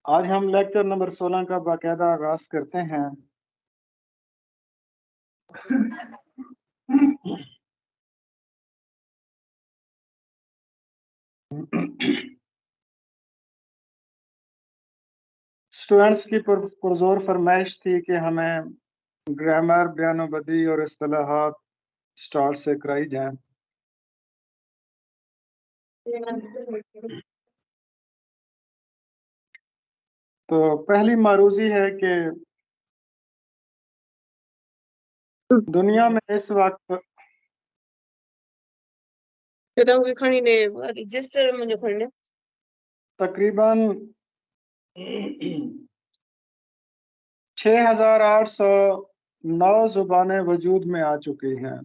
آج ہم lecture number 16 کا باقاعدہ آغاز کرتے ہیں۔ اسٹوڈنٹس کی پرزور فرمائش تھی کہ ہمیں گرامر، بیان و بدیع اور اصطلاحات اسٹارٹ سے کرائی جائیں۔ تو پہلی معروضی ہے کہ دنیا میں اس وقت تقریباً 6,809 زبانیں وجود میں آ چکی ہیں۔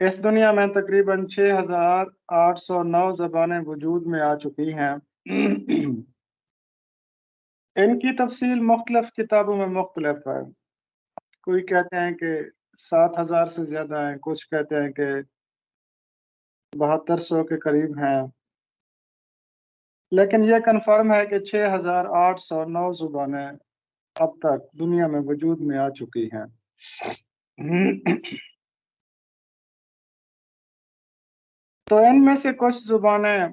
اس دنیا میں تقریباً 6,809 زبانیں وجود میں آ چکی ہیں۔ ان کی تفصیل مختلف کتابوں میں مختلف ہے۔ کوئی کہتے ہیں کہ 7,000 سے زیادہ ہیں، کچھ کہتے ہیں کہ 7200 کے قریب ہیں، لیکن یہ کنفرم ہے کہ 6,809 زبانیں اب تک دنیا میں وجود میں آ چکی ہیں۔ تو ان میں سے کچھ زبانیں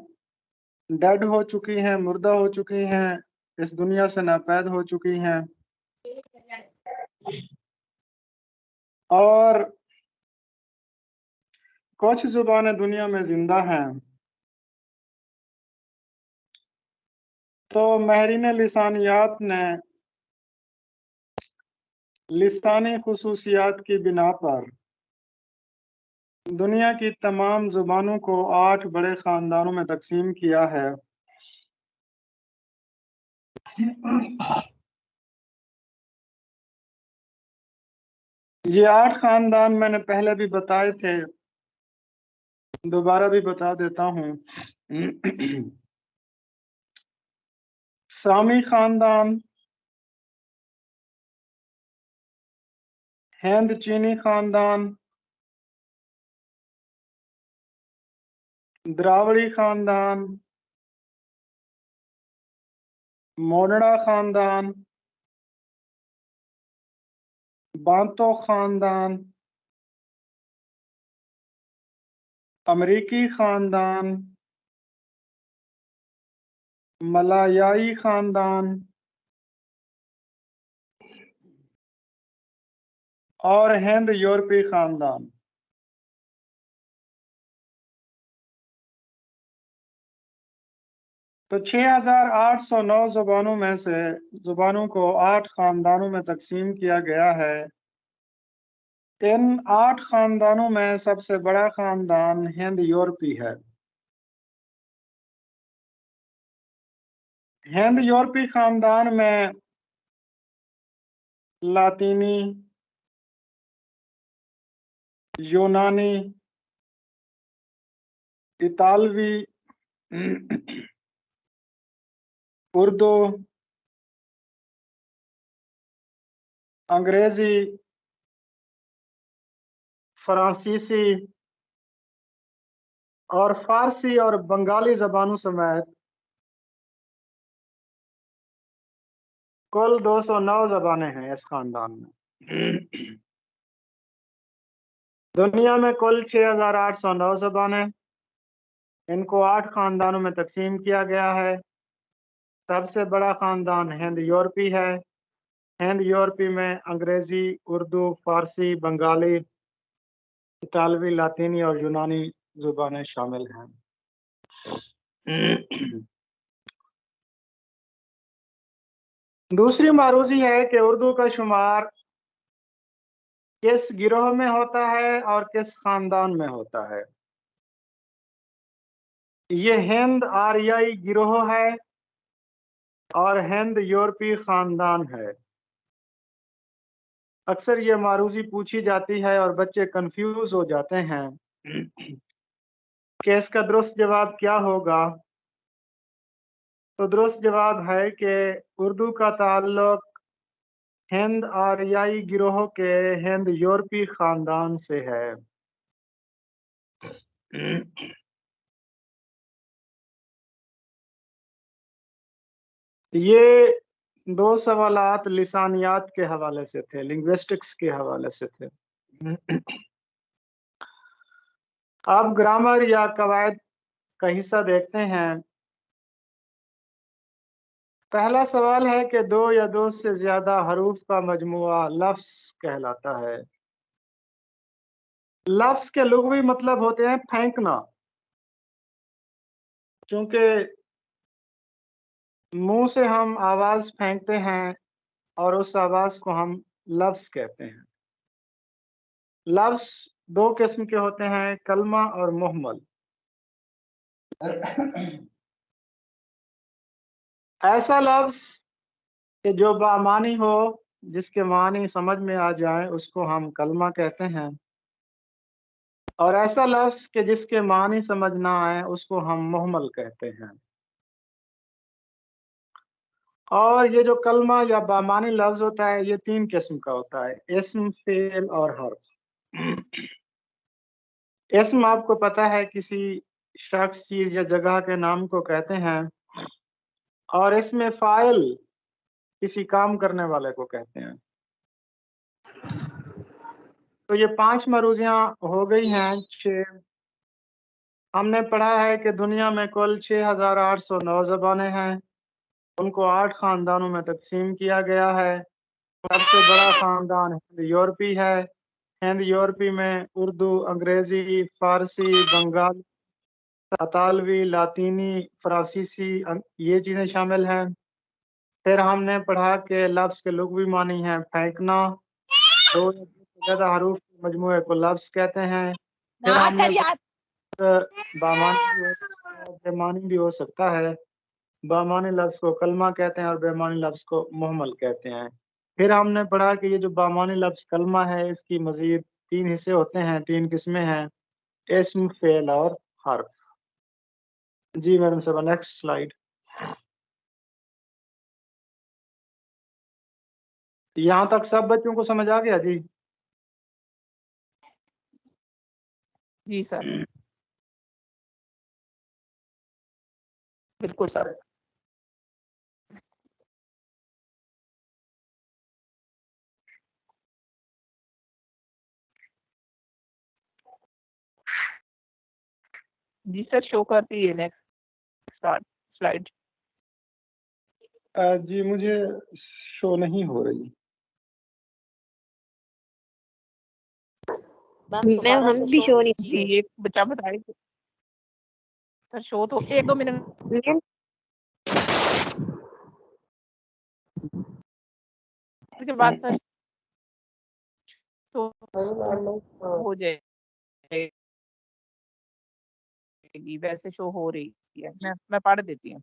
ڈیڈ ہو چکی ہیں، مردہ ہو چکی ہیں، اس دنیا سے ناپید ہو چکی ہیں، اور کچھ زبانیں دنیا میں زندہ ہیں۔ تو ماہرین لسانیات نے لسانی خصوصیات کی بنا پر دنیا کی تمام زبانوں کو 8 بڑے خاندانوں میں تقسیم کیا ہے۔ یہ 8 خاندان میں نے پہلے بھی بتائے تھے، دوبارہ بھی بتا دیتا ہوں۔ سامی خاندان، ہند چینی خاندان، دراوڑی خاندان، موڈڑا خاندان، بانتو خاندان، امریکی خاندان، ملایائی خاندان اور ہند یورپی خاندان۔ تو 6,809 زبانوں میں سے زبانوں کو 8 خاندانوں میں تقسیم کیا گیا ہے۔ ان 8 خاندانوں میں سب سے بڑا خاندان ہند یورپی ہے۔ ہند یورپی خاندان میں لاطینی، یونانی، اطالوی، اردو، انگریزی، فرانسیسی اور فارسی اور بنگالی زبانوں سمیت کل 209 زبانیں ہیں اس خاندان میں۔ دنیا میں کل 6,809 زبانیں، ان کو 8 خاندانوں میں تقسیم کیا گیا ہے۔ سب سے بڑا خاندان ہند یورپی ہے۔ ہند یورپی میں انگریزی، اردو، فارسی، بنگالی، اطالوی، لاطینی اور یونانی زبانیں شامل ہیں۔ دوسری معروضی ہے کہ اردو کا شمار کس گروہ میں ہوتا ہے اور کس خاندان میں ہوتا ہے۔ یہ ہند آریائی گروہ ہے اور ہند یورپی خاندان ہے۔ اکثر یہ معروضی پوچھی جاتی ہے اور بچے کنفیوز ہو جاتے ہیں کہ اس کا درست جواب کیا ہوگا۔ تو درست جواب ہے کہ اردو کا تعلق ہند آریائی گروہ کے ہند یورپی خاندان سے ہے۔ ये दो सवालात लिसानियात के हवाले से थे, लिंग्विस्टिक्स के हवाले से थे। अब ग्रामर या कवायद का हिस्सा देखते हैं। पहला सवाल है कि दो या दो से ज्यादा हरूफ का मजमुआ लफ्ज कहलाता है। लफ्ज के लुग़वी मतलब होते हैं फेंकना, क्योंकि मुंह से हम आवाज फेंकते हैं और उस आवाज को हम लफ्ज कहते हैं। लफ्ज दो किस्म के होते हैं, कलमा और मुहम्मल। ऐसा लफ्ज कि जो बामानी हो, जिसके मानी समझ में आ जाए, उसको हम कलमा कहते हैं। और ऐसा लफ्ज कि जिसके मानी समझ ना आए, उसको हम मुहम्मल कहते हैं। और ये जो कलमा या बामानी लफ्ज होता है, ये तीन किस्म का होता है, इस्म, फेल और हर्फ। इस्म आपको पता है, किसी शख्स, चीज या जगह के नाम को कहते हैं। और इसमें फाइल किसी काम करने वाले को कहते हैं। तो ये 5 मरूजियां हो गई हैं। 6 हमने पढ़ा है कि दुनिया में कुल 6809 ज़बानें हैं। उनको 8 खानदानों में तकसीम किया गया है। सबसे बड़ा खानदान हिंद यूरोपी है। हिंद यूरोपी में उर्दू, अंग्रेजी, फारसी, बंगाली, अतालवी, लातीनी, फ्रांसीसी, ये चीज़ें शामिल हैं। फिर हमने पढ़ा कि लफ्ज़ के लुग़वी मानी हैं फेंकना। दो या दो से ज़्यादा हरूफ के मजमूए को लफ्ज़ कहते हैं। फिर हमने बेमानी भी हो सकता है। बामानी लफ्ज़ को कलमा कहते हैं और बेमानी लफ्ज़ को मुहम्मल कहते हैं। फिर हमने पढ़ा कि ये जो बामानी लफ्ज़ कलमा है, इसकी मज़ीद 3 हिस्से होते हैं, 3 किस्में हैं, इस्म, फेल और हर्फ। जी मैडम साहब, नेक्स्ट स्लाइड। यहाँ तक सब बच्चों को समझ आ गया जी? जी सर, बिल्कुल सर। जी सर, शो करती है नेक्स्ट स्लाइड। जी मुझे शो नहीं हो रही। मैम हम भी शो नहीं जी, एक बच्चा बताए सर, शो तो 1-2 मिनट मैम के बाद सर शो हो जाएगी। वैसे शो हो रही है, मैं पढ़ देती हूँ।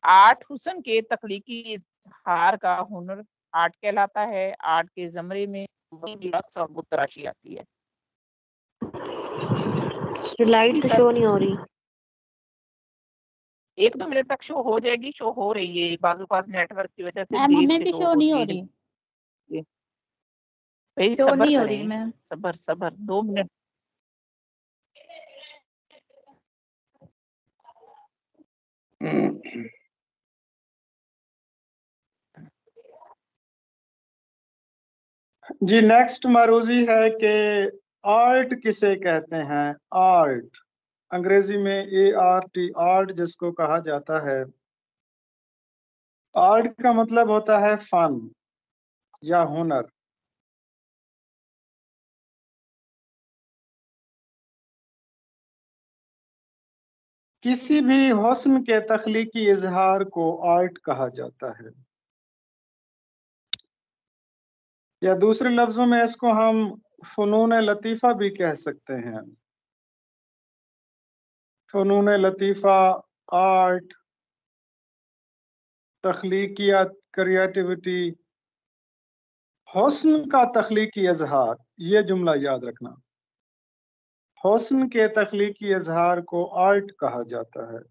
8 हुस्न के तख्लीकी इजहार का हुनर आर्ट कहलाता है। आर्ट के ज़मरे में रक्स और बुतराशी आती है। स्लाइड तो शो नहीं हो रही। 1-2 मिनट तक शो हो जाएगी, शो हो रही है। बाजू पास नेटवर्क की वजह से मैम देर हमें से भी शो शो नहीं हो होती रही। है। भाई शो सब्र नहीं हो रही करें, मैम। सब्र 2 मिनट। जी नेक्स्ट मरूजी है कि आर्ट किसे कहते हैं। आर्ट अंग्रेजी में ART, आर्ट जिसको कहा जाता है। आर्ट का मतलब होता है फन या हुनर। किसी भी हुस्न के तख्लीकी इजहार को आर्ट कहा जाता है, या दूसरे लफ्जों में इसको हम फनून लतीफ़ा भी कह सकते हैं। फनून लतीफ़ा, आर्ट, तख्लीकियत, क्रिएटिविटी, हुस्न का तख्लीकी इजहार, ये जुमला याद रखना। हुस्न के तख्लीकी इजहार को आर्ट कहा जाता है।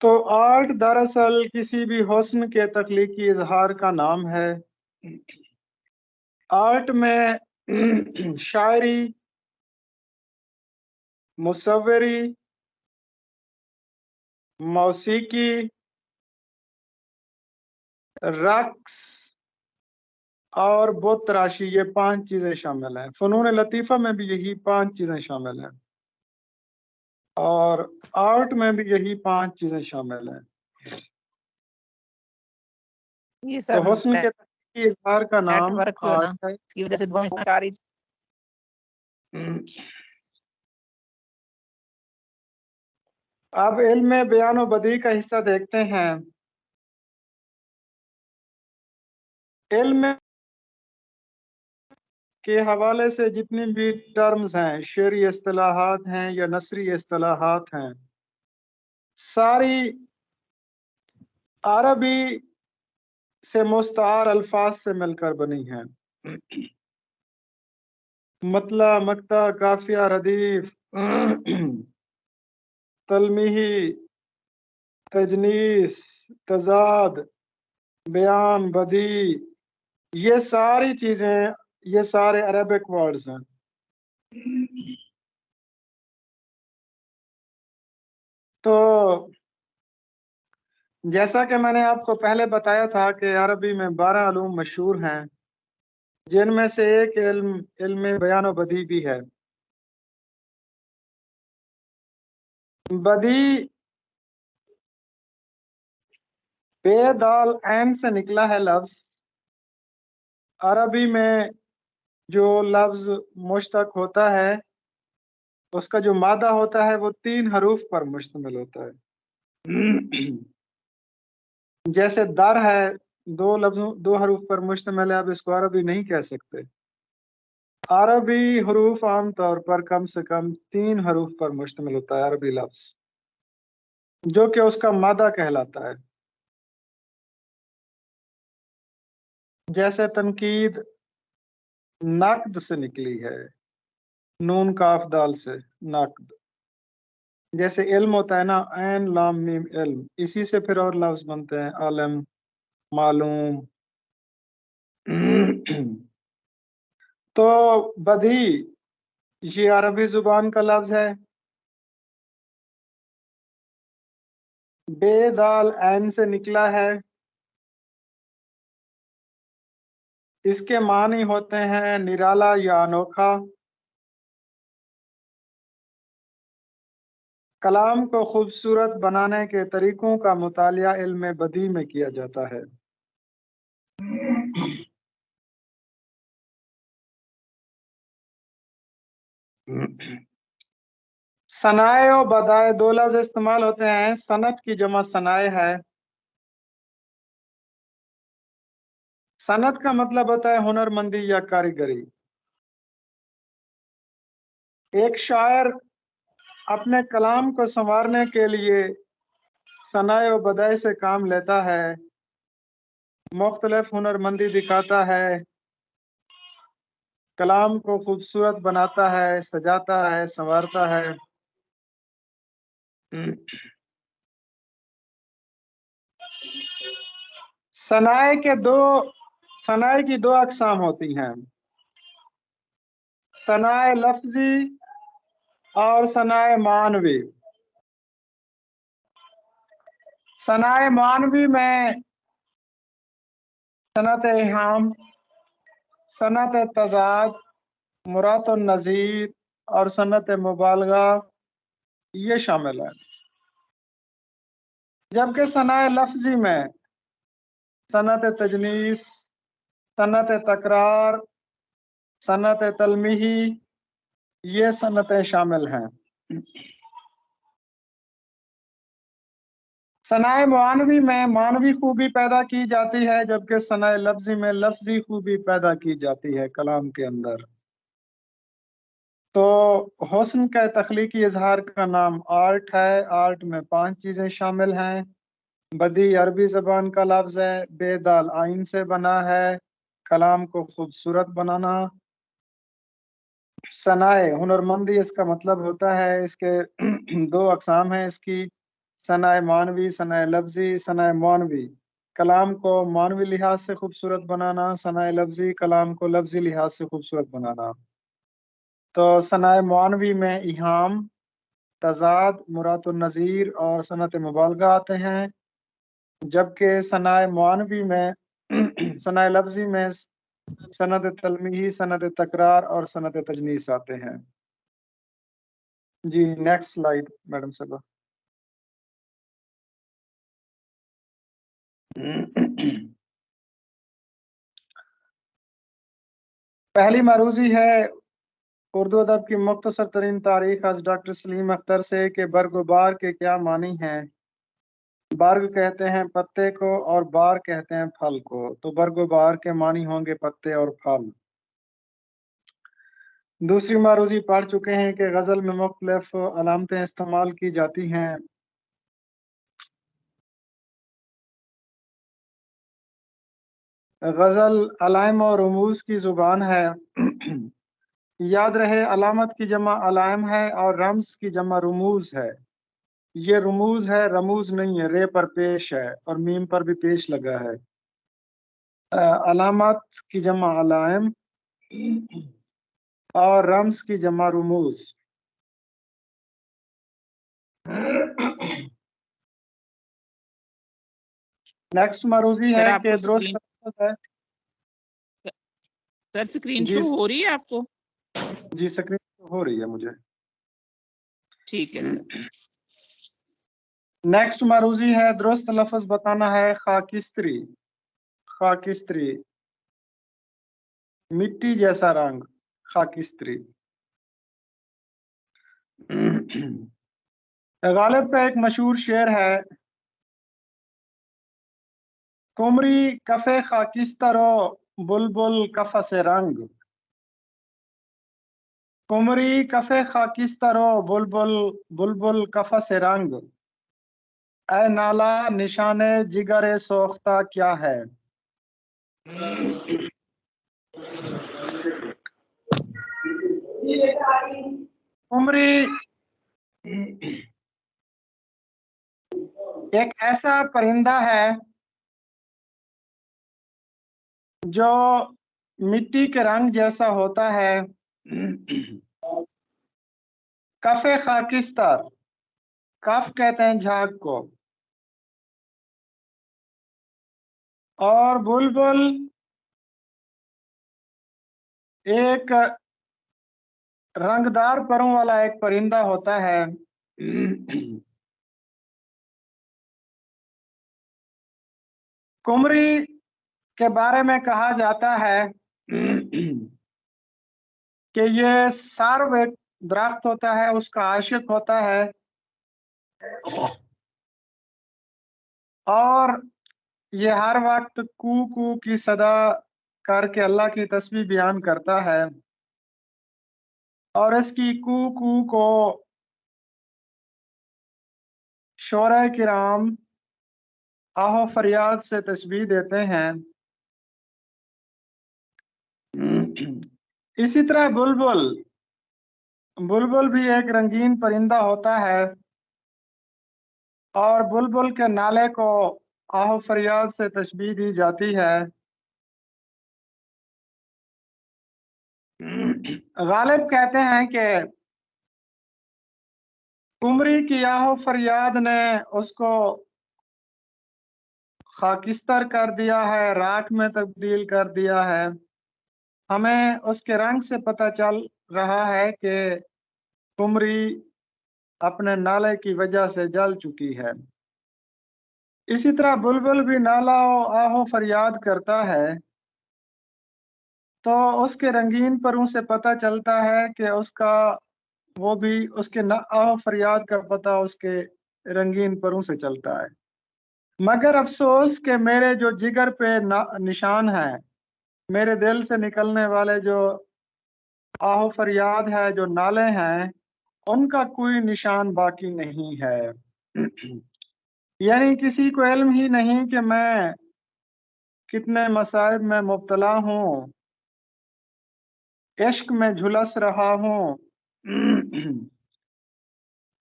تو آرٹ دراصل کسی بھی حسن کے تخلیقی اظہار کا نام ہے۔ آرٹ میں شاعری، مصوری، موسیقی، رقص اور بت تراشی، یہ 5 چیزیں شامل ہیں۔ فنون لطیفہ میں بھی یہی 5 چیزیں شامل ہیں، اور آرٹ میں بھی یہی 5 چیزیں شامل ہیں۔ یہ تو سر حسن کے تخلیقی اظہار کا نیٹ نام ورک جو ہے نا، آرٹ ہے۔ اس کی وجہ سے دعائیں آ رہی اب علم بیان و بدیع کا حصہ دیکھتے ہیں۔ علم کے حوالے سے جتنی بھی ٹرمز ہیں، شعری اصطلاحات ہیں یا نثری اصطلاحات ہیں، ساری عربی سے مستعار الفاظ سے مل کر بنی ہیں۔ مطلع، مقطع، قافیہ، ردیف، تلمیحی، تجنیس، تضاد، بیان، بدیع، یہ ساری چیزیں، یہ سارے عربک ورڈز ہیں۔ تو جیسا کہ میں نے آپ کو پہلے بتایا تھا کہ عربی میں 12 علوم مشہور ہیں، جن میں سے ایک علم بیان و بدیع بھی ہے۔ بدیع بے دال عین سے نکلا ہے لفظ۔ عربی میں جو لفظ مشتق ہوتا ہے، اس کا جو مادہ ہوتا ہے وہ 3 حروف پر مشتمل ہوتا ہے۔ جیسے در ہے، 2 حروف پر مشتمل ہے، اب اس کو عربی نہیں کہہ سکتے۔ عربی حروف عام طور پر کم سے کم 3 حروف پر مشتمل ہوتا ہے عربی لفظ، جو کہ اس کا مادہ کہلاتا ہے۔ جیسے تنقید نقد سے نکلی ہے، نون کاف دال سے، نقد۔ جیسے علم ہوتا ہے نا، عین لام میم علم، اسی سے پھر اور لفظ بنتے ہیں، عالم، معلوم۔ تو بدیع یہ عربی زبان کا لفظ ہے، بے دال عین سے نکلا ہے۔ اس کے معنی ہوتے ہیں نرالا یا انوکھا۔ کلام کو خوبصورت بنانے کے طریقوں کا مطالعہ علم بدیع میں کیا جاتا ہے۔ صنائع و بدائع 2 لفظ استعمال ہوتے ہیں۔ صنعت کی جمع صنائع ہے۔ صنعت کا مطلب ہوتا ہے ہنر مندی یا کاریگری۔ ایک شاعر اپنے کلام کو سنوارنے کے لیے صنائع و بدائع سے کام لیتا ہے، مختلف ہنر مندی دکھاتا ہے، کلام کو خوبصورت بناتا ہے، سجاتا ہے، سنوارتا ہے۔ صنائع کی 2 اقسام ہوتی ہیں، صنائع لفظی اور صنائع معنوی۔ صنائع معنوی میں صنعت ایہام، صنعت تضاد، مرات النظیر اور صنعت مبالغہ یہ شامل ہے۔ جبکہ صنائع لفظی میں صنعت تجنیس، صنعت تکرار، صنعت تلمیحی یہ صنعتیں شامل ہیں۔ صنائع معنوی میں معنوی خوبی پیدا کی جاتی ہے، جبکہ صنائع لفظی میں لفظی خوبی پیدا کی جاتی ہے کلام کے اندر۔ تو حسن کا تخلیقی اظہار کا نام آرٹ ہے۔ آرٹ میں 5 چیزیں شامل ہیں۔ بدیع عربی زبان کا لفظ ہے، بے دال عین سے بنا ہے، کلام کو خوبصورت بنانا۔ صنائع ہنر مندی اس کا مطلب ہوتا ہے، اس کے 2 اقسام ہیں اس کی، सनाए मानवी, सनाए लफ्जी, सनाए मानवी कलाम को मानवी लिहाज से खूबसूरत बनाना, सनाए लफ्जी कलाम को लफ्जी लिहाज से खूबसूरत बनाना। तो सनाए मानवी में इहाम, तजाद, मुराद नज़ीर और सनत मुबालगा आते हैं, जबकि सनाए मानवी में सनाए लफ्जी में सनद तलमीही, सनद तकरार और सनद तजनीस आते हैं। जी नेक्स्ट स्लाइड मैडम साहबा। पहली मरूजी है उर्दू अदब की मुख्तसर तरीन तारीख आज डॉक्टर सलीम अख्तर से कि बर्ग व बार के क्या मानी हैं। बर्ग कहते हैं पत्ते को और बार कहते हैं फल को, तो बर्ग व बार के मानी होंगे पत्ते और फल। दूसरी मारूजी पढ़ चुके हैं कि गज़ल में मुख्तलिफ अलामतें इस्तेमाल की जाती हैं। गज़ल अलाइम और रमूज की ज़ुबान है। याद रहे अलामत की जमा अलाइम है और रम्स की जमा रमूज है। ये रमूज है, रमूज नहीं है, रे पर पेश है और मीम पर भी पेश लगा है। अलामत की जमा अलाइम और रम्स की जमा रमूज। नेक्स्ट मरूजी सर है आपको कि स्क्रीन दुरुस्त है। सर स्क्रीन जी शो हो रही है आपको? जी स्क्रीन हो रही है मुझे। ठीक है सर। नेक्स्ट मरूजी है दुरुस्त लफ्ज बताना है। खाकिस्त्री, खाकिस्त्री मिट्टी जैसा रंग, खाकिस्त्री। गालिब का एक मशहूर शेर है, कुमरी कफे खाकिस्तरो बुलबुल कफस रंग। कुमरी कफे खाकिस्तरो बुलबुल बुलबुल कफस रंग। ऐ नाला निशाने जिगरे सोख्ता क्या है। कुमरी एक ऐसा परिंदा है जो मिट्टी के रंग जैसा होता है। कफे खाकिस्तर, कफ कहते हैं झाग को, और बुलबुल एक रंगदार परों वाला एक परिंदा होता है। कुमरी के बारे में कहा जाता है कि ये सार्व एक दरख्त होता है, उसका आशिक होता है और ये हर वक्त कू कू की सदा करके अल्लाह की तस्बीह बयान करता है और इसकी कू कू को शोरा किराम आहो फरियाद से तस्बीह देते हैं। इसी तरह बुलबुल, बुलबुल भी एक रंगीन परिंदा होता है और बुलबुल के नाले को आहो फरियाद से तशबीह दी जाती है। गालिब कहते हैं कि कुमरी की आहो फरियाद ने उसको खाकिस्तर कर दिया है, राख में तब्दील कर दिया है। हमें उसके रंग से पता चल रहा है कि कुमरी अपने नाले की वजह से जल चुकी है। इसी तरह बुलबुल भी नाला आहो फरियाद करता है तो उसके रंगीन परों से पता चलता है कि उसका वो भी उसके आहो फरियाद का पता उसके रंगीन परों से चलता है। मगर अफसोस कि मेरे जो जिगर पे निशान है, मेरे दिल से निकलने वाले जो आहो फरियाद है, जो नाले हैं, उनका कोई निशान बाकी नहीं है। यानी किसी को इल्म ही नहीं कि मैं कितने मसाइब में मुब्तला हूँ, इश्क में झुलस रहा हूँ,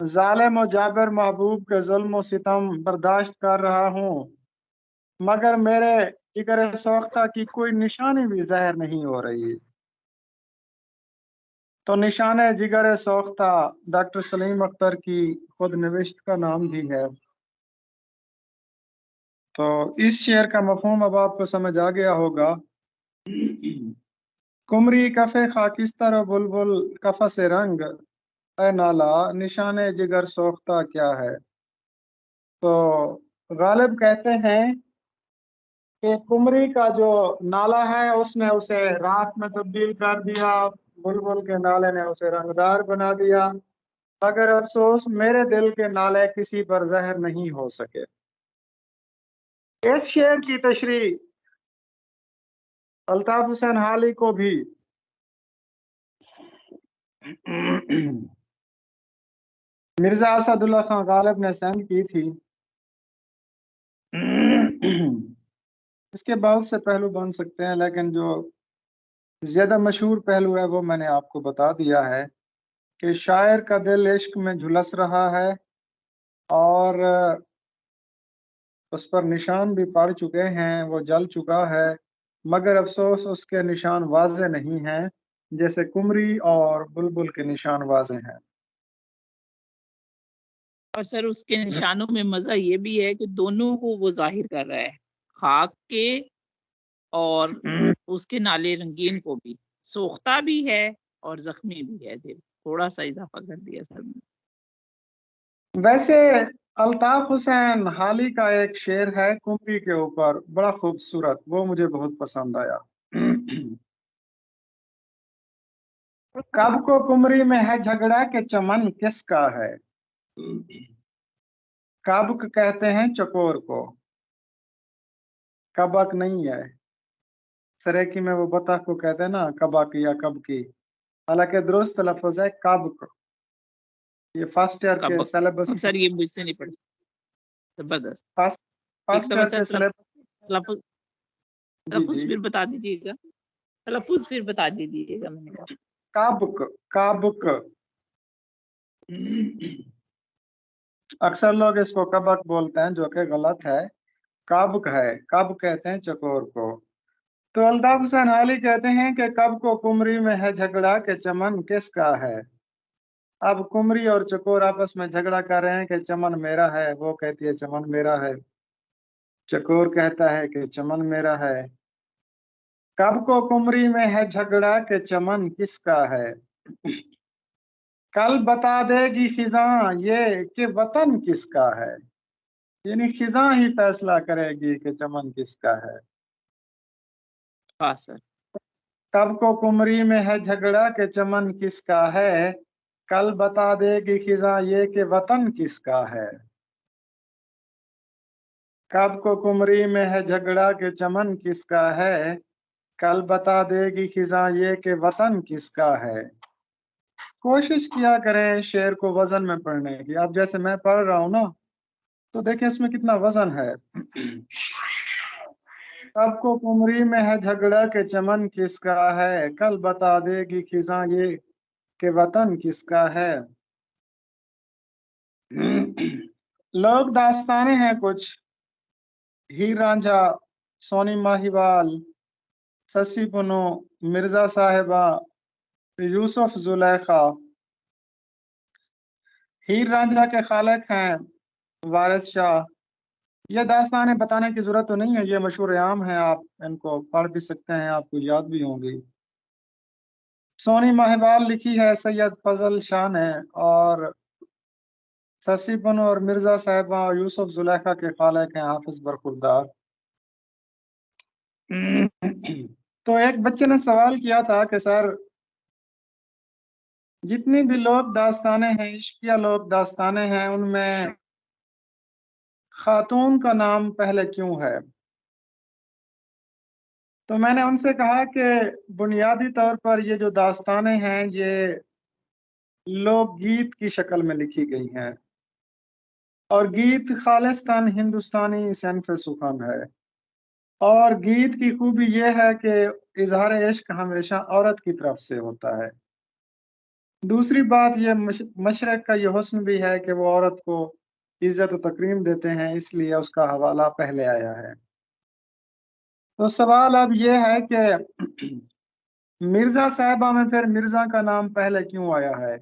ظالم و जाबिर महबूब के जुल्म و सितम बर्दाश्त कर रहा हूँ, मगर मेरे जिगर सोख्ता की कोई निशानी भी ज़ाहिर नहीं हो रही। तो निशान जिगर सोख्ता डॉक्टर सलीम अख्तर की खुद नविश्त का नाम भी है। तो इस शेर का मफहूम अब आपको समझ आ गया होगा। कुमरी कफ़े खाकिस्तर और बुलबुल कफ़स रंग, ए नाला निशान जिगर सोख्ता क्या है। तो गालिब कहते हैं कि कुमरी का जो नाला है उसने उसे रात में तब्दील कर दिया, बुलबुल के नाले ने उसे रंगदार बना दिया, मगर अफसोस मेरे दिल के नाले किसी पर ज़हर नहीं हो सके। इस शेर की तशरीह अल्ताफ हुसैन हाली को भी मिर्जा असदुल्ला खान गालिब ने सेंड की थी। इसके बहुत से पहलू बन सकते हैं, लेकिन जो ज्यादा मशहूर पहलू है वो मैंने आपको बता दिया है कि शायर का दिल इश्क में झुलस रहा है और उस पर निशान भी पड़ चुके हैं, वो जल चुका है, मगर अफसोस उसके निशान वाज़े नहीं हैं, जैसे कुमरी और बुलबुल के निशान वाज़े हैं। और सर उसके निशानों में मजा ये भी है कि दोनों को वो जाहिर कर रहा है, खाक के और उसके नाले रंगीन को भी, सोख्ता भी है और जख्मी भी है दिल। थोड़ा सा इजाफा कर दिया सर ने। वैसे अल्ताफ हुसैन हाली का एक शेर है कुमरी के ऊपर, बड़ा खूबसूरत, वो मुझे बहुत पसंद आया। कब को कुमरी में है झगड़ा के चमन किसका है। कबक कहते हैं चकोर को, कबक नहीं है। सरेकी में वो बतख को कहते हैं ना कबक या कब की, हालांकि दुरुस्त लफ्ज है कबक। ये फर्स्ट ईयर के सिलेबस, सर ये मुझसे नहीं पढ़, जबरदस्त। फर्स्ट ईयर के सिलेबस। तलफ्फुज़ जी फिर बता दीजिएगा, तलफ्फुज़ फिर बता दीजिएगा। मैंने कहा काबुक, काबुक। अक्सर लोग इसको कबक बोलते हैं, जो कि गलत है, काबुक है। कब कहते हैं चकोर को। तो अल्ताफ हुसैन हाली कहते हैं कि कब को कुमरी में है झगड़ा के चमन किसका है। अब कुमरी और चकोर आपस में झगड़ा कर रहे हैं कि चमन मेरा है, वो कहती है चमन मेरा है, चकोर कहता है कि चमन मेरा है। कब को कुमरी में है झगड़ा के चमन किसका है। कल बता देगी खिजा ये कि वतन किसका है, यानी खिजा ही फैसला करेगी कि चमन किसका है। हाँ सर। कब को कुमरी में है झगड़ा के चमन किसका है, कल बता देगी खिजा ये कि वतन किसका है। कब को कुमरी में है झगड़ा के चमन किसका है, कल बता देगी खिजा ये कि वतन किसका है। कोशिश किया करें शेर को वजन में पढ़ने की। अब जैसे मैं पढ़ रहा हूँ ना, तो देखिए इसमें कितना वजन है। कब को कुमरी में है झगड़ा के चमन किसका है, कल बता देगी खिजा ये कि वतन किसका है। लोग दास्ताने हैं कुछ, हीर रांझा, सोनी माहीवाल, ससी पुनो, मिर्जा साहिबा, यूसुफ जुलेखा। हीर रांझा के खालिक हैं वारिस शाह। ये दास्तानें बताने की जरूरत तो नहीं है, ये मशहूर आम है, आप इनको पढ़ भी सकते हैं, आपको याद भी होंगी। सोनी माहिवाल लिखी है सैयद फजल शाह ने, और ससी पुनो और मिर्जा साहिबा और यूसुफ जुलेखा के खालिक हैं हाफिज बरखुरदार। तो एक बच्चे ने सवाल किया था कि सर जितनी भी लोक दास्तानें हैं, इश्किया लोक दास्तानें हैं, उनमें खातून का नाम पहले क्यों है। तो मैंने उनसे कहा कि बुनियादी तौर पर ये जो दास्तानें हैं ये लोकगीत की शक्ल में लिखी गई हैं, और गीत खालिस्तान हिंदुस्तानी सनफ़ सुखन है। और गीत की खूबी ये है कि इजहार इश्क हमेशा औरत की तरफ से होता है, دوسری بات یہ مشرق کا یہ حسن بھی ہے کہ وہ عورت کو عزت و تکریم دیتے ہیں، اس لیے اس کا حوالہ پہلے آیا ہے۔ تو سوال اب یہ ہے کہ مرزا صاحبہ میں پھر مرزا کا نام پہلے کیوں آیا ہے؟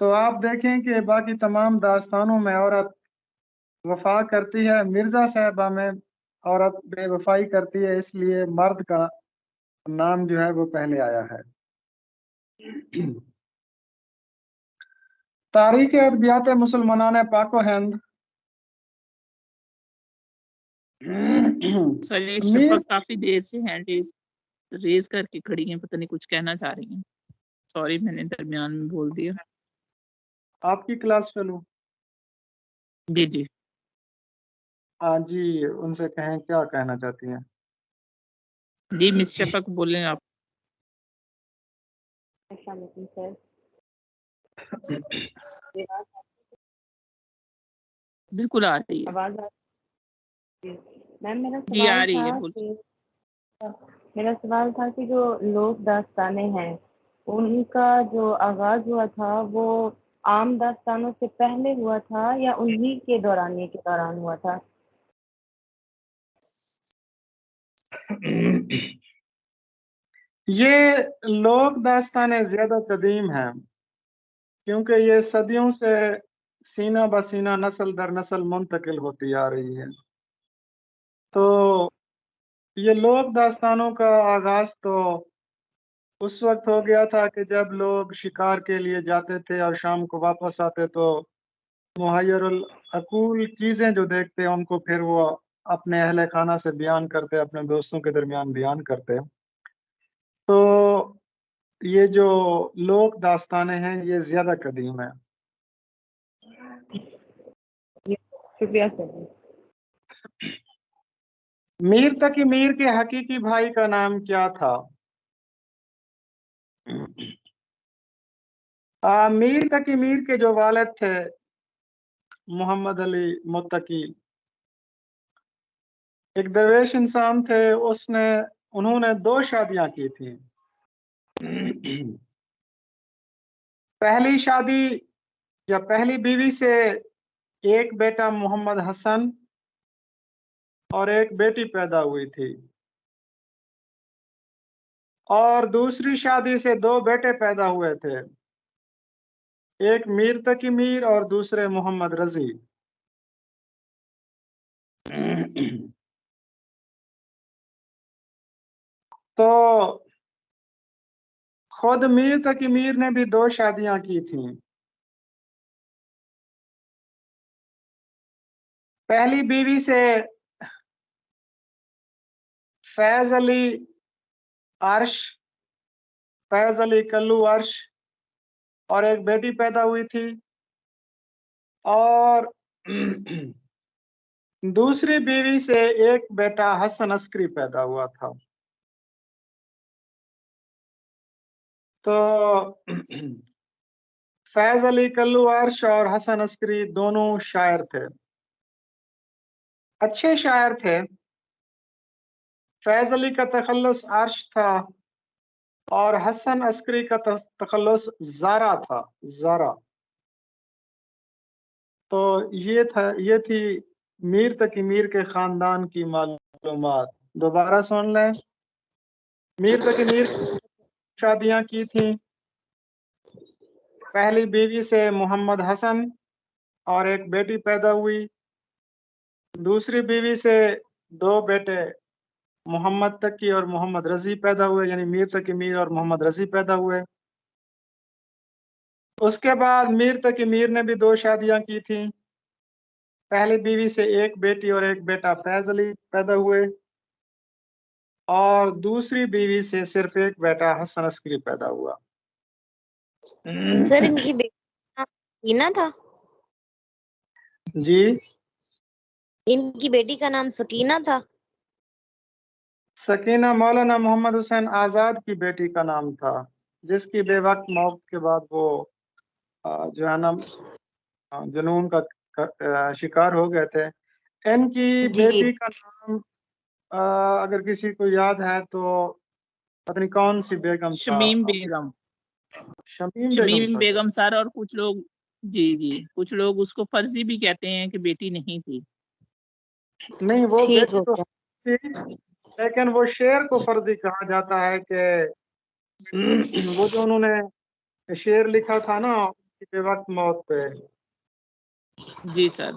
تو آپ دیکھیں کہ باقی تمام داستانوں میں عورت وفا کرتی ہے، مرزا صاحبہ میں عورت بے وفائی کرتی ہے، اس لیے مرد کا نام جو ہے وہ پہلے آیا ہے۔ تاریخ ادبیات مسلمانان پاک و ہند سر یہ میر شفق کافی دیر سے ہینڈ ریز کر کے کھڑی ہیں، پتہ نہیں کچھ کہنا چاہ رہی ہیں۔ سوری میں نے درمیان میں بول دیا۔ آپ کی کلاس فیلو؟ جی جی ہاں جی، ان سے کہیں کیا کہنا چاہتی ہیں؟ جی مس شفق بولیں آپ۔ السلام علیکم سر، بالکل آ رہی ہے آواز آ رہی ہے؟ میم جی، آ رہی ہے، میرا سوال تھا کہ جو لوک داستانیں ہیں ان کا جو آغاز ہوا تھا وہ عام داستانوں سے پہلے ہوا تھا یا انہی کے دوران ہوا تھا؟ یہ لوک داستانیں زیادہ قدیم ہیں کیونکہ یہ صدیوں سے سینہ بہ سینہ نسل در نسل منتقل ہوتی آ رہی ہے۔ تو یہ لوک داستانوں کا آغاز تو اس وقت ہو گیا تھا کہ جب لوگ شکار کے لیے جاتے تھے اور شام کو واپس آتے تو محیر العقول چیزیں جو دیکھتے ان کو پھر وہ اپنے اہل خانہ سے بیان کرتے، اپنے دوستوں کے درمیان بیان کرتے۔ تو یہ جو لوک داستانیں ہیں یہ زیادہ قدیم ہیں۔ شکریہ سر۔ میر تقی میر کے حقیقی بھائی کا نام کیا تھا؟ میر تقی میر کے جو والد تھے محمد علی متقی، ایک درویش انسان تھے، انہوں نے 2 شادیاں کی تھیں۔ پہلی شادی یا پہلی بیوی سے ایک بیٹا محمد حسن اور ایک بیٹی پیدا ہوئی تھی، اور دوسری شادی سے 2 بیٹے پیدا ہوئے تھے، ایک میر تقی میر اور دوسرے محمد رضی۔ تو خود میر تقی میر نے بھی 2 شادیاں کی تھیں۔ پہلی بیوی سے فیض علی عرش، فیض علی کلو عرش اور ایک بیٹی پیدا ہوئی تھی، اور دوسری بیوی سے ایک بیٹا حسن عسکری پیدا ہوا تھا۔ تو فیض علی کلو عرش اور حسن عسکری دونوں شاعر تھے، اچھے شاعر تھے۔ فیض علی کا تخلص عرش تھا اور حسن عسکری کا تخلص زارا تھا، زارا۔ تو یہ تھی میر تقی میر کے خاندان کی معلومات۔ دوبارہ سن لیں، میر تقی میر شادیاں کی تھیں، پہلی بیوی سے محمد حسن اور ایک بیٹی پیدا ہوئی، دوسری بیوی سے 2 بیٹے محمد تقی اور محمد رضی پیدا ہوئے، یعنی میر تقی میر اور محمد رضی پیدا ہوئے۔ اس کے بعد میر تقی میر نے بھی 2 شادیاں کی تھیں، پہلی بیوی سے ایک بیٹی اور ایک بیٹا فیض علی پیدا ہوئے، اور دوسری بیوی سے صرف ایک بیٹا حسن عسکری پیدا ہوا۔ سر ان کی بیٹی کا نام سکینہ تھا؟ جی، ان کی بیٹی کا نام سکینہ تھا؟ سکینہ مولانا محمد حسین آزاد کی بیٹی کا نام تھا، جس کی بے وقت موت کے بعد وہ جو ہے نا جنون کا شکار ہو گئے تھے۔ ان کی جی بیٹی کا نام اگر کسی کو یاد ہے تو پتہ نہیں کون سی بیگم تھا، شمیم بیگم۔ शमीम बेगम सर, और कुछ लोग जी कुछ लोग उसको फर्जी भी कहते हैं कि बेटी नहीं थी। नहीं, वो ठीक बेटी हो तो थी, लेकिन वो शेर को फर्जी कहा जाता है कि वो जो उन्होंने शेर लिखा था ना उनकी बेवक्त मौत पे, जी सर,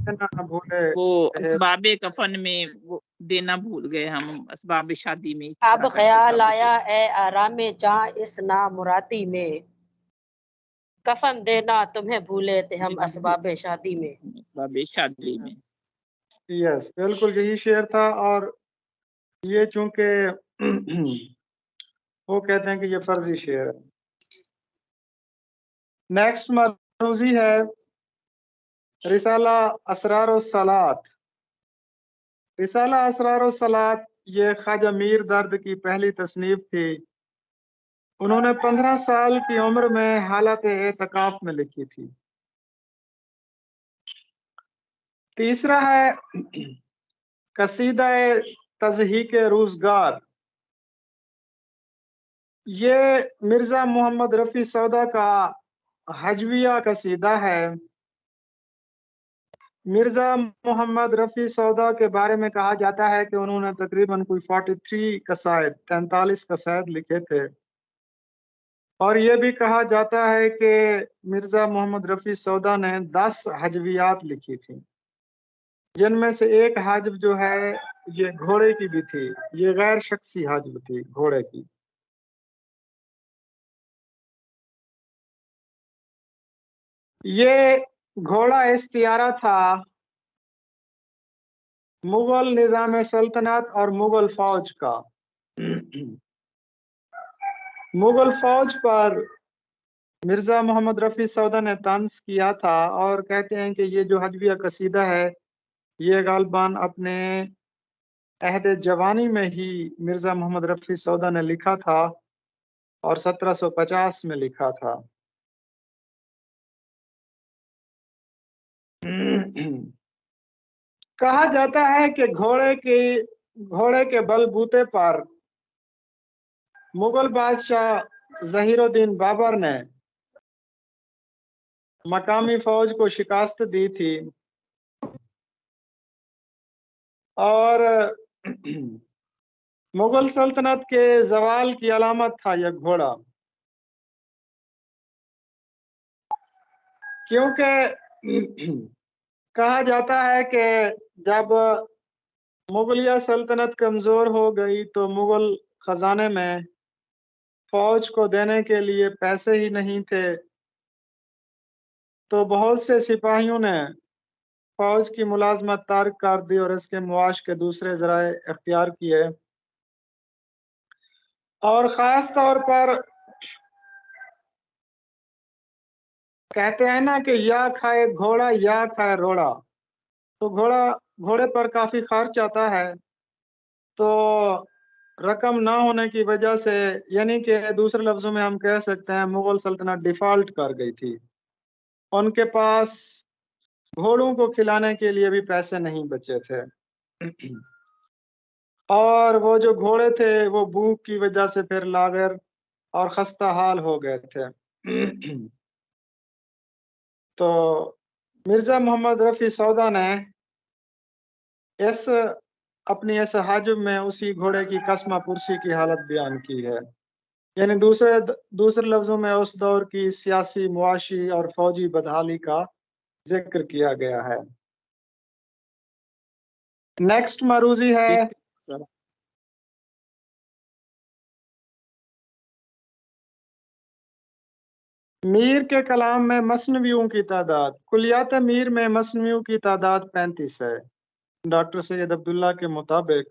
ना भूले वो असबाबे कफन में वो देना भूल गए हम, असबाबे शादी में। अब ख्याल आया ए आरामे जहाँ इस नामुरादी में, कफन देना तुम्हें भूले थे हम असबाबे शादी में। असबाबे शादी में। यस, बिल्कुल यही शेर था। और ये चूंकि वो कहते हैं कि ये फर्जी शेर है। नेक्स्ट मरज़ी है रिसाला असरार सलात। रिसाला असरार सलात ये ख्वाजा मीर दर्द की पहली तसनीफ थी। उन्होंने 15 साल की उम्र में हालत एतकाफ में लिखी थी। तीसरा है कसीदा तज़हीक रोज़गार। ये मिर्ज़ा मोहम्मद रफ़ी सौदा का हजविया कसीदा है। मिर्ज़ा मोहम्मद रफ़ी सौदा के बारे में कहा जाता है कि उन्होंने तकरीबन कोई 43 कसायद लिखे थे। और ये भी कहा जाता है कि मिर्ज़ा मोहम्मद रफ़ी सौदा ने 10 हजवियात लिखी थी, जिनमें से एक हाजब जो है ये घोड़े की भी थी। ये गैर शख्सी हाजब थी, घोड़े की। ये घोड़ा इख्तियारा था मुगल निज़ाम सल्तनत और मुगल फौज का। मुगल फौज पर मिर्ज़ा मोहम्मद रफ़ी सौदा ने तंज किया था, और कहते हैं कि ये जो हजविया कसीदा है ये गालबान अपने अहद जवानी में ही मिर्ज़ा मोहम्मद रफ़ी सौदा ने लिखा था, और 1750 में लिखा था। कहा जाता है कि घोड़े के बलबूते पर मुगल बादशाह ज़हीरुद्दीन बाबर ने मकामी फौज को शिकस्त दी थी, और मुगल सल्तनत के जवाल की अलामत था यह घोड़ा। क्योंकि कहा जाता है कि जब मुगलिया सल्तनत कमज़ोर हो गई तो मुगल खजाने में फौज को देने के लिए पैसे ही नहीं थे, तो बहुत से सिपाहियों ने फौज की मुलाजमत तर्क कर दी और इसके मुआश के दूसरे ज़राए इख्तियार किए। और ख़ास तौर पर कहते हैं ना कि या खाए घोड़ा या खाए रोड़ा, तो घोड़े पर काफ़ी खर्च आता है, तो रकम ना होने की वजह से, यानी कि दूसरे लफ्ज़ों में हम कह सकते हैं मुगल सल्तनत डिफ़ॉल्ट कर गई थी। उनके पास घोड़ों को खिलाने के लिए भी पैसे नहीं बचे थे, और वो जो घोड़े थे वो भूख की वजह से फिर लागर और खस्ता हाल हो गए थे। तो मिर्ज़ा मोहम्मद रफ़ी सौदा ने अपनी इस हाजब में उसी घोड़े की कसमा पुरसी की हालत बयान की है। यानी दूसरे लफ्ज़ों में उस दौर की सियासी, मुआशी और फौजी बदहाली का जिक्र किया गया है। नेक्स्ट मरूजी है मीर के कलाम में मसनवियों की तादाद। कुलियात मीर में मसनवियों की तादाद 35 है डॉक्टर सैयद अब्दुल्ला के मुताबिक,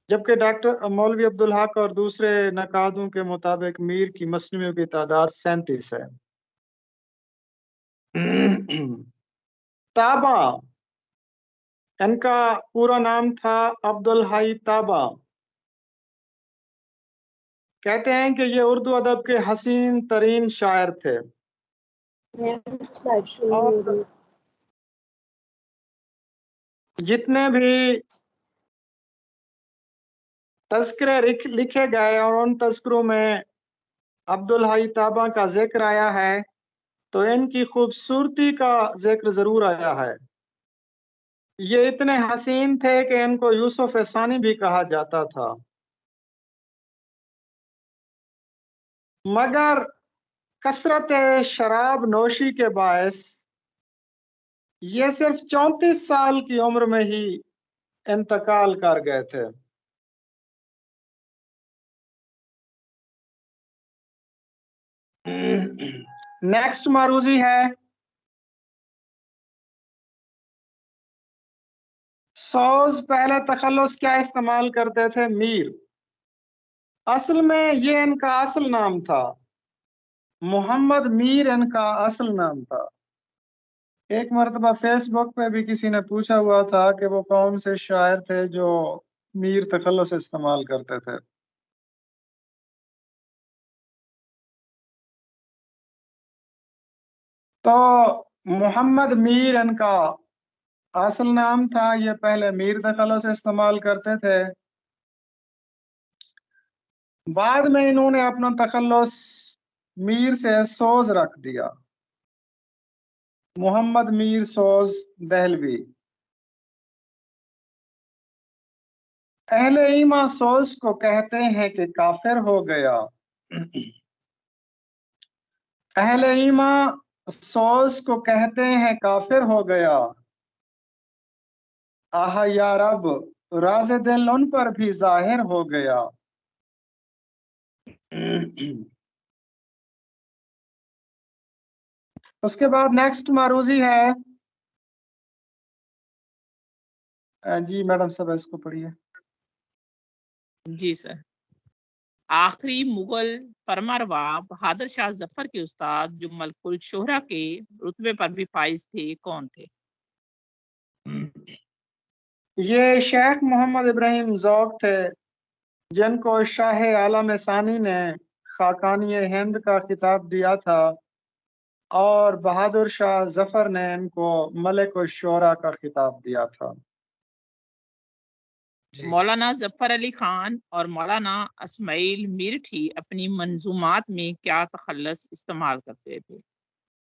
जबकि डॉक्टर मौलवी अब्दुल हक और दूसरे नकादों के मुताबिक मीर की मसनवियों की तादाद 37 है। ताबा, इनका पूरा नाम था अब्दुल हाई ताबा। कहते हैं कि ये उर्दू अदब के हसीन तरीन शायर थे। और जितने भी तज़किरे लिखे गए और उन तज़किरों में अब्दुल हई ताबा का जिक्र आया है, तो इनकी खूबसूरती का जिक्र ज़रूर आया है। ये इतने हसीन थे कि इनको यूसुफ सानी भी कहा जाता था, मगर कसरत शराब नोशी के बायस ये सिर्फ 34 साल की उम्र में ही इंतकाल कर गए थे। नेक्स्ट मारूजी है, सौज पहले तखल्लुस क्या इस्तेमाल करते थे? मीर। असल में ये इनका असल नाम था, मोहम्मद मीर इनका असल नाम था। एक मरतबा फेसबुक पे भी किसी ने पूछा हुआ था कि वो कौन से शायर थे जो मीर तखल्लुस इस्तेमाल करते थे। तो मोहम्मद मीर इनका असल नाम था, ये पहले मीर तखल्लुस इस्तेमाल करते थे। बाद में इन्होंने अपना तखल्लुस मीर से सोज रख दिया, मोहम्मद मीर सोज दहलवी। अहले ईमा सोज को कहते हैं कि काफिर हो गया। अहले ईमा सोज को कहते हैं काफिर हो गया। आह या रब, राज दिल उन पर भी जाहिर हो गया। उसके बाद नेक्स्ट मारूजी है। जी मैडम साहब इसको पढ़िए। जी सर। आखिरी मुगल फरमारवा बहादुर शाह जफर के उस्ताद जो मलकुल शोहरा के रुतबे पर भी फाइज थे, कौन थे? ये शेख मोहम्मद इब्राहिम ज़ौक थे, जिनको शाह आलम सानी ने खाकानी हिंद का खिताब दिया था, और बहादुर शाह जफर ने इनको मलिक शोरा का खिताब दिया था। मौलाना जफर अली खान और मौलाना अस्माइल मीरठी अपनी मंजूमात में क्या तखल्लुस इस्तेमाल करते थे?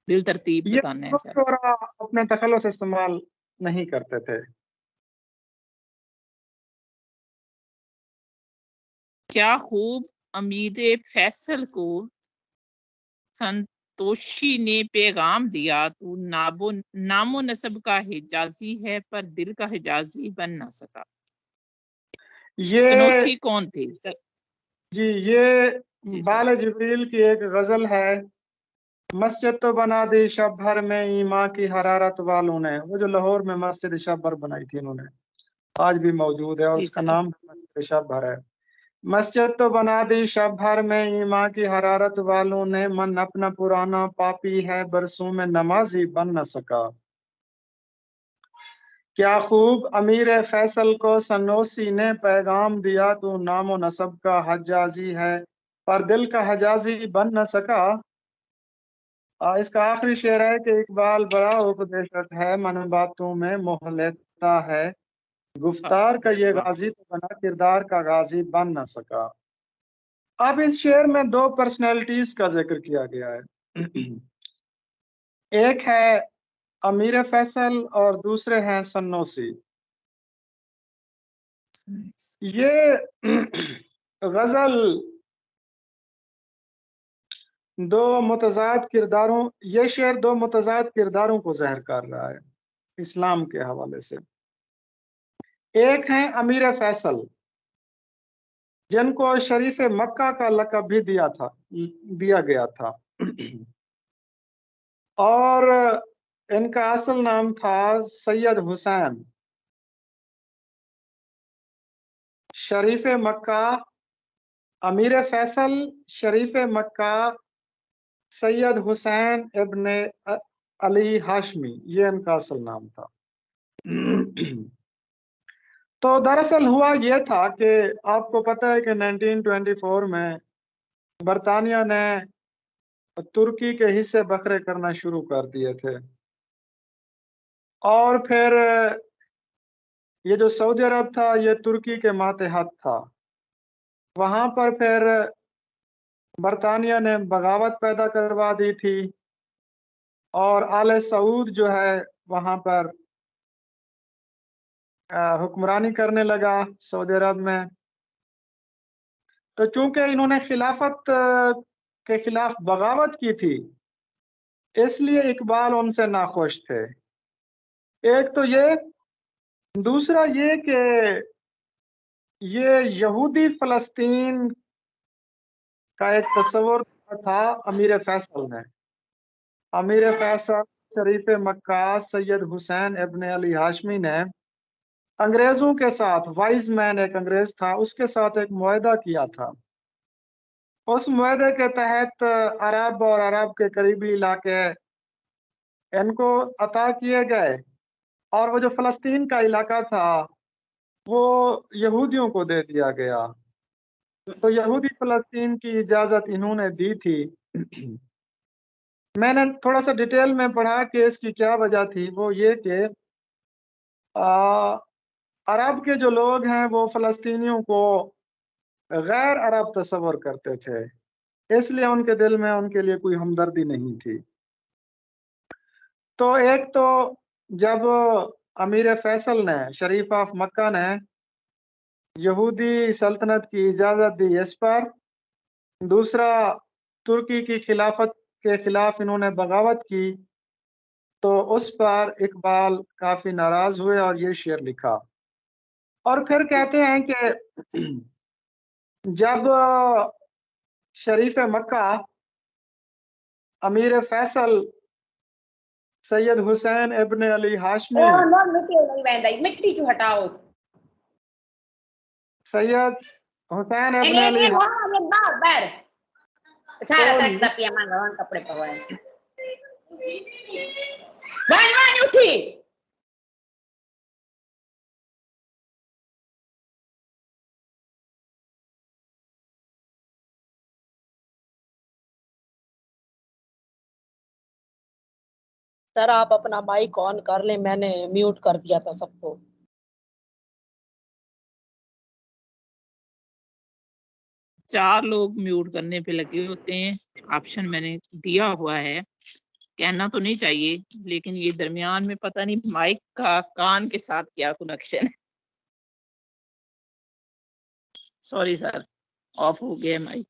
बिल तरतीब ये बताना है सर। शोरा अपने तखल्लुस इस्तेमाल नहीं करते थे। क्या खूब अमीर फैसल को संतोषी ने पैगाम दिया, तू नामो नसब का हिजाजी है पर दिल का हिजाजी बन ना सका। ये सनोसी कौन थे सर? जी ये जी सर। बाल जिब्रील की एक गजल है। मस्जिद तो बना दी शब भर में ईमा की हरारत वालों ने। वो जो लाहौर में मस्जिद शब भर बनाई थी इन्होंने, आज भी मौजूद है, और जी उसका सर। नाम मस्जिद शब भर है। मस्जिद तो बना दी शब भर में ईमा की हरारत वालों ने, मन अपना पुराना पापी है बरसों में नमाजी बन न सका। क्या खूब अमीर फैसल को सनोसी ने पैगाम दिया, तू नामो नसब का हजाजी है पर दिल का हजाजी बन न सका। इसका आखिरी शेर है कि इकबाल बड़ा उपदेशक है, मन बातों में मोह लेता है, गुफ्तार का ये गाजी तो बना किरदार का गाजी बन न सका। अब इस शेर में दो पर्सनैलिटीज का जिक्र किया गया है। एक है अमीर फैसल और दूसरे हैं सन्नोसी। ये गजल ये शेर दो मुतजाद किरदारों को ज़ाहिर कर रहा है इस्लाम के हवाले से। एक है अमीर फैसल, जिनको शरीफ मक्का का लक़ब भी दिया गया था, और इनका असल नाम था सैयद हुसैन। शरीफ मक्का अमीर फैसल, शरीफ मक्का सैयद हुसैन इब्ने अली हाशमी, ये इनका असल नाम था। तो दरअसल हुआ ये था कि आपको पता है कि 1924 में बरतानिया ने तुर्की के हिस्से बखरे करना शुरू कर दिए थे, और फिर ये जो सऊदी अरब था ये तुर्की के मातहत था। وہاں پر پھر برطانیہ نے بغاوت پیدا کروا دی تھی اور آل سعود جو ہے وہاں پر حکمرانی کرنے لگا سعودی عرب میں. تو چونکہ انہوں نے خلافت کے خلاف بغاوت کی تھی اس لیے اقبال ان سے ناخوش تھے. ایک تو یہ، دوسرا یہ کہ یہ یہودی فلسطین کا ایک تصور تھا امیر فیصل نے. امیر فیصل شریف مکہ سید حسین ابن علی ہاشمی نے انگریزوں کے ساتھ، وائز مین ایک انگریز تھا، اس کے ساتھ ایک معاہدہ کیا تھا. اس معاہدے کے تحت عرب اور عرب کے قریبی علاقے ان کو عطا کیے گئے اور وہ جو فلسطین کا علاقہ تھا وہ یہودیوں کو دے دیا گیا. تو یہودی فلسطین کی اجازت انہوں نے دی تھی. میں نے تھوڑا سا ڈیٹیل میں پڑھا کہ اس کی کیا وجہ تھی. وہ یہ کہ عرب کے جو لوگ ہیں وہ فلسطینیوں کو غیر عرب تصور کرتے تھے، اس لیے ان کے دل میں ان کے لیے کوئی ہمدردی نہیں تھی. تو ایک تو جب امیر فیصل نے، شریف آف مکہ نے یہودی سلطنت کی اجازت دی اس پر، دوسرا ترکی کی خلافت کے خلاف انہوں نے بغاوت کی، تو اس پر اقبال کافی ناراض ہوئے اور یہ شعر لکھا. اور پھر کہتے ہیں کہ جب شریف مکہ امیر فیصل سید حسین ابن علی ہاشمی مٹی جو ہٹاؤ سید حسین ابن علی کپڑے اٹھی سر آپ اپنا مائک آن کر لیں، میں نے میوٹ کر دیا تھا سب کو. چار لوگ میوٹ کرنے پہ لگے ہوتے ہیں، آپشن میں نے دیا ہوا ہے. کہنا تو نہیں چاہیے لیکن یہ درمیان میں پتہ نہیں مائک کا کان کے ساتھ کیا کنیکشن ہے. سوری سر، آف ہو گیا مائک.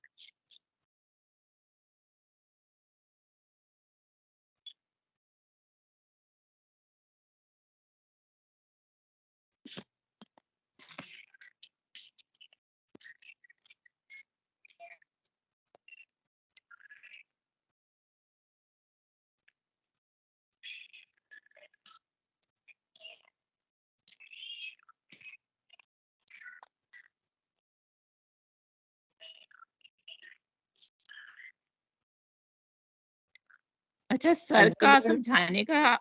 اچھا سر کا سمجھانے کا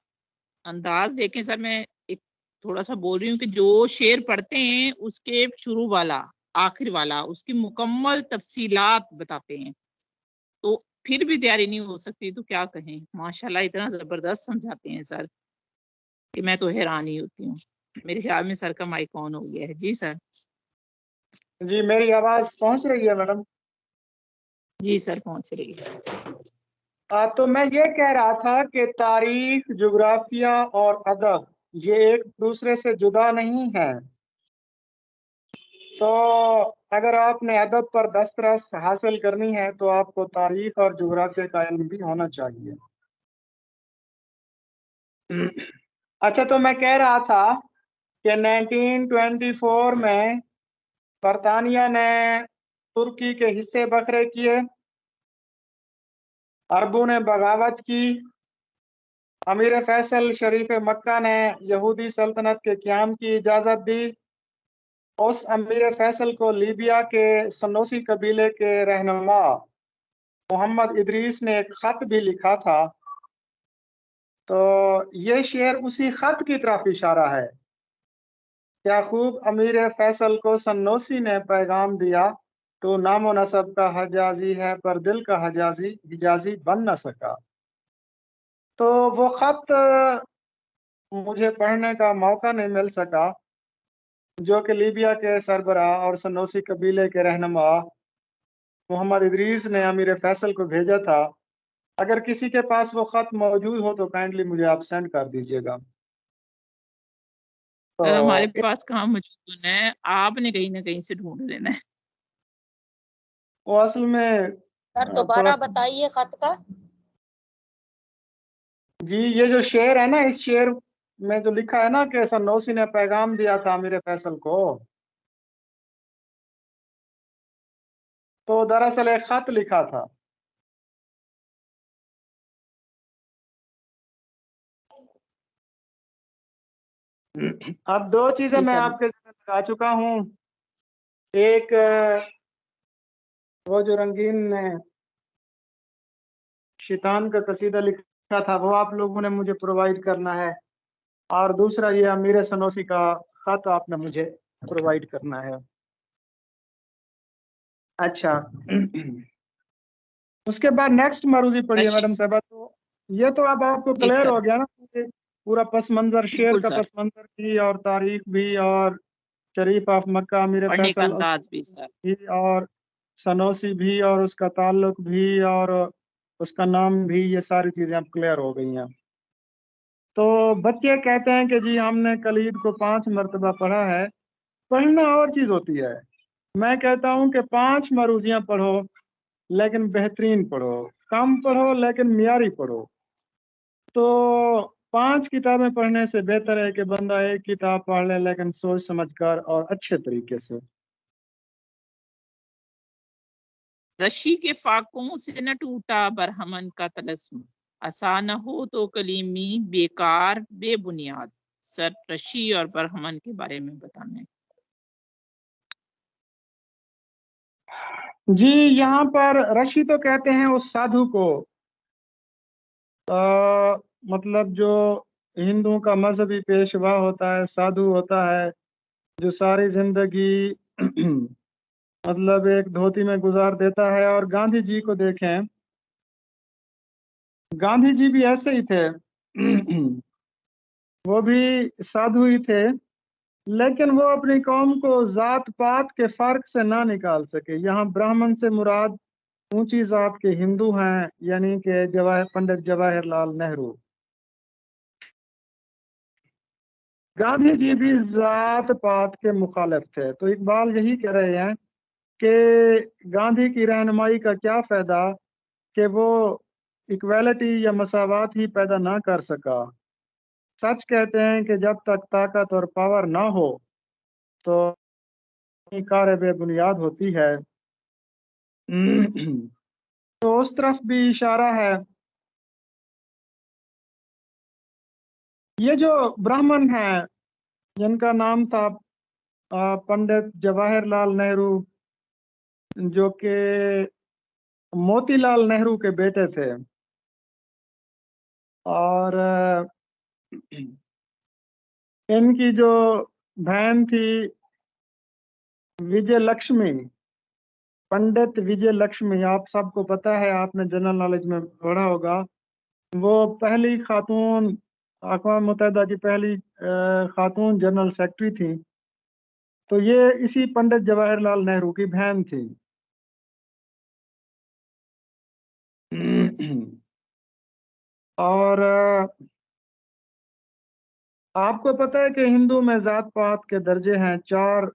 انداز دیکھیں سر. میں ایک تھوڑا سا بول رہی ہوں کہ جو شعر پڑھتے ہیں اس کے شروع والا آخر والا اس کی مکمل تفصیلات بتاتے ہیں، تو پھر بھی تیاری نہیں ہو سکتی تو کیا کہیں. ماشاءاللہ اتنا زبردست سمجھاتے ہیں سر کہ میں تو حیران ہی ہوتی ہوں. میرے خیال میں سر کا مائک آن ہو گیا ہے. جی سر. جی میری آواز پہنچ رہی ہے میڈم؟ جی سر پہنچ رہی ہے. تو میں یہ کہہ رہا تھا کہ تاریخ، جغرافیہ اور ادب یہ ایک دوسرے سے جدا نہیں ہیں. تو اگر آپ نے ادب پر دسترس حاصل کرنی ہے تو آپ کو تاریخ اور جغرافیہ کا علم بھی ہونا چاہیے. اچھا، تو میں کہہ رہا تھا کہ 1924 میں برطانیہ نے ترکی کے حصے بکھرے کیے، عربوں نے بغاوت کی، امیر فیصل شریف مکہ نے یہودی سلطنت کے قیام کی اجازت دی. اس امیر فیصل کو لیبیا کے سنوسی قبیلے کے رہنما محمد ادریس نے ایک خط بھی لکھا تھا. تو یہ شعر اسی خط کی طرف اشارہ ہے. کیا خوب امیر فیصل کو سنوسی نے پیغام دیا، تو نام و نسب کا حجازی ہے پر دل کا حجازی بن نہ سکا. تو وہ خط مجھے پڑھنے کا موقع نہیں مل سکا، جو کہ لیبیا کے سربراہ اور سنوسی قبیلے کے رہنما محمد ادریس نے امیر فیصل کو بھیجا تھا. اگر کسی کے پاس وہ خط موجود ہو تو کائنڈلی مجھے آپ سینڈ کر دیجیے گا. سر ہمارے پاس کہاں موجود ہے، آپ نے کہیں نہ کہیں سے ڈھونڈ لینا ہے. وہ اصل میں سر دوبارہ بتائیے خط کا. جی یہ جو شعر ہے نا، اس شعر میں جو لکھا ہے نا کہ سنوسی نے پیغام دیا تھا امیر فیصل کو، تو دراصل ایک خط لکھا تھا. اب دو چیزیں جی میں سر. آپ کے بتا چکا ہوں. ایک وہ جو رنگین نے شیطان کا قصیدہ لکھا تھا وہ آپ لوگوں نے مجھے پرووائڈ کرنا ہے، اور دوسرا یہ امیر سنوسی کا خط آپ نے مجھے پرووائڈ کرنا ہے. اچھا اس کے بعد نیکسٹ معروضی پڑھیے میڈم صاحبہ. تو یہ تو اب آپ کو جی کلیئر سر. ہو گیا نا پورا پس منظر، شعر بالکل کا سر، پس منظر بھی اور تاریخ بھی اور شریف آف مکہ امیر پڑھنے کا فیصل انداز بھی سر. بھی اور سنوسی بھی اور اس کا تعلق بھی اور اس کا نام بھی، یہ ساری چیزیں اب کلیئر ہو گئی ہیں. تو بچے کہتے ہیں کہ جی ہم نے کلید کو 5 مرتبہ پڑھا ہے. پڑھنا اور چیز ہوتی ہے. میں کہتا ہوں کہ 5 معروضیاں پڑھو لیکن بہترین پڑھو، کم پڑھو لیکن معیاری پڑھو. تو 5 کتابیں پڑھنے سے بہتر ہے کہ بندہ ایک کتاب پڑھ لے لیکن سوچ سمجھ کر اور اچھے طریقے سے. رشی کے فاقوں سے نہ ٹوٹا برہمن کا طلسم، آسان نہ ہو تو کلیمی بیکار بے بنیاد. سر رشی اور برہمن کے بارے میں بتانا ہے. جی یہاں پر رشی تو کہتے ہیں اس سادھو کو، مطلب جو ہندوؤں کا مذہبی پیشوا ہوتا ہے، سادھو ہوتا ہے، جو ساری زندگی مطلب ایک دھوتی میں گزار دیتا ہے. اور گاندھی جی کو دیکھیں، گاندھی جی بھی ایسے ہی تھے، وہ بھی سادھو ہی تھے، لیکن وہ اپنی قوم کو ذات پات کے فرق سے نہ نکال سکے. یہاں برہمن سے مراد اونچی ذات کے ہندو ہیں، یعنی کہ پنڈت جواہر لال نہرو. گاندھی جی بھی ذات پات کے مخالف تھے. تو اقبال یہی کہہ رہے ہیں کہ گاندھی کی رہنمائی کا کیا فائدہ کہ وہ ایکویلٹی یا مساوات ہی پیدا نہ کر سکا. سچ کہتے ہیں کہ جب تک طاقت اور پاور نہ ہو تو کار بے بنیاد ہوتی ہے. تو اس طرف بھی اشارہ ہے. یہ جو برہمن ہیں جن کا نام تھا پنڈت جواہر لال نہرو، جو کہ موتی لال نہرو کے بیٹے تھے، اور ان کی جو بہن تھی وجے لکشمی، پنڈت وجے لکشمی، آپ سب کو پتا ہے، آپ نے جنرل نالج میں پڑھا ہوگا، وہ پہلی خاتون، اقوام متحدہ کی پہلی خاتون جنرل سیکرٹری تھی. تو یہ اسی پنڈت جواہر لال نہرو کی بہن تھی. اور آپ کو پتہ ہے کہ ہندو میں ذات پات کے درجے ہیں 4،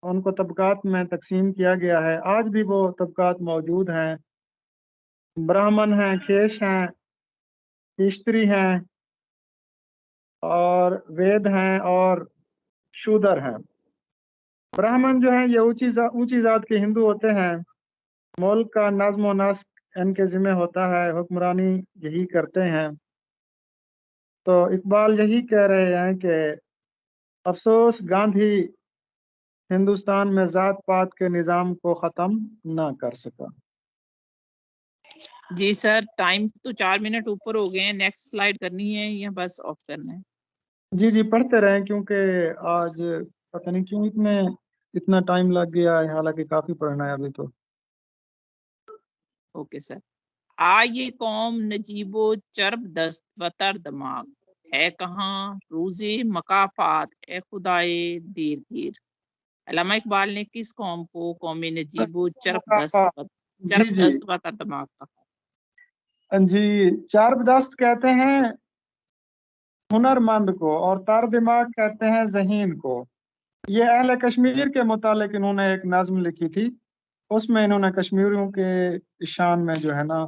ان کو طبقات میں تقسیم کیا گیا ہے. آج بھی وہ طبقات موجود ہیں. برہمن ہیں، کھیش ہیں، کشتری ہیں، اور وید ہیں، اور شودر ہیں. برہمن جو ہیں یہ اونچی ذات کے ہندو ہوتے ہیں. ملک کا نظم و نسق ان کے ذمہ ہوتا ہے، حکمرانی یہی کرتے ہیں. تو اقبال یہی کہہ رہے ہیں کہ افسوس گاندھی ہندوستان میں ذات پات کے نظام کو ختم نہ کر سکا. جی سر ٹائم تو 4 منٹ اوپر ہو گئے ہیں. نیکسٹ سلائیڈ کرنی ہے یا بس آف کرنا ہے؟ جی پڑھتے رہیں، کیونکہ آج پتہ نہیں کیوں اتنا ٹائم لگ گیا ہے، حالانکہ کافی پڑھنا ہے ابھی تو. Okay sir. یہ قوم نجیب و چرب دست و تر دماغ، ہے کہاں روزے مکافات اے خدائے دیر گیر۔ علامہ اقبال نے کس قوم کو قوم نجیب و چرب دست و دماغ کہا؟ جی چرب دست کہتے ہیں ہنرمند کو، اور تر دماغ کہتے ہیں ذہین کو۔ یہ اہل کشمیر کے متعلق انہوں نے ایک نظم لکھی تھی، اس میں انہوں نے کشمیریوں کے شان میں جو ہے نا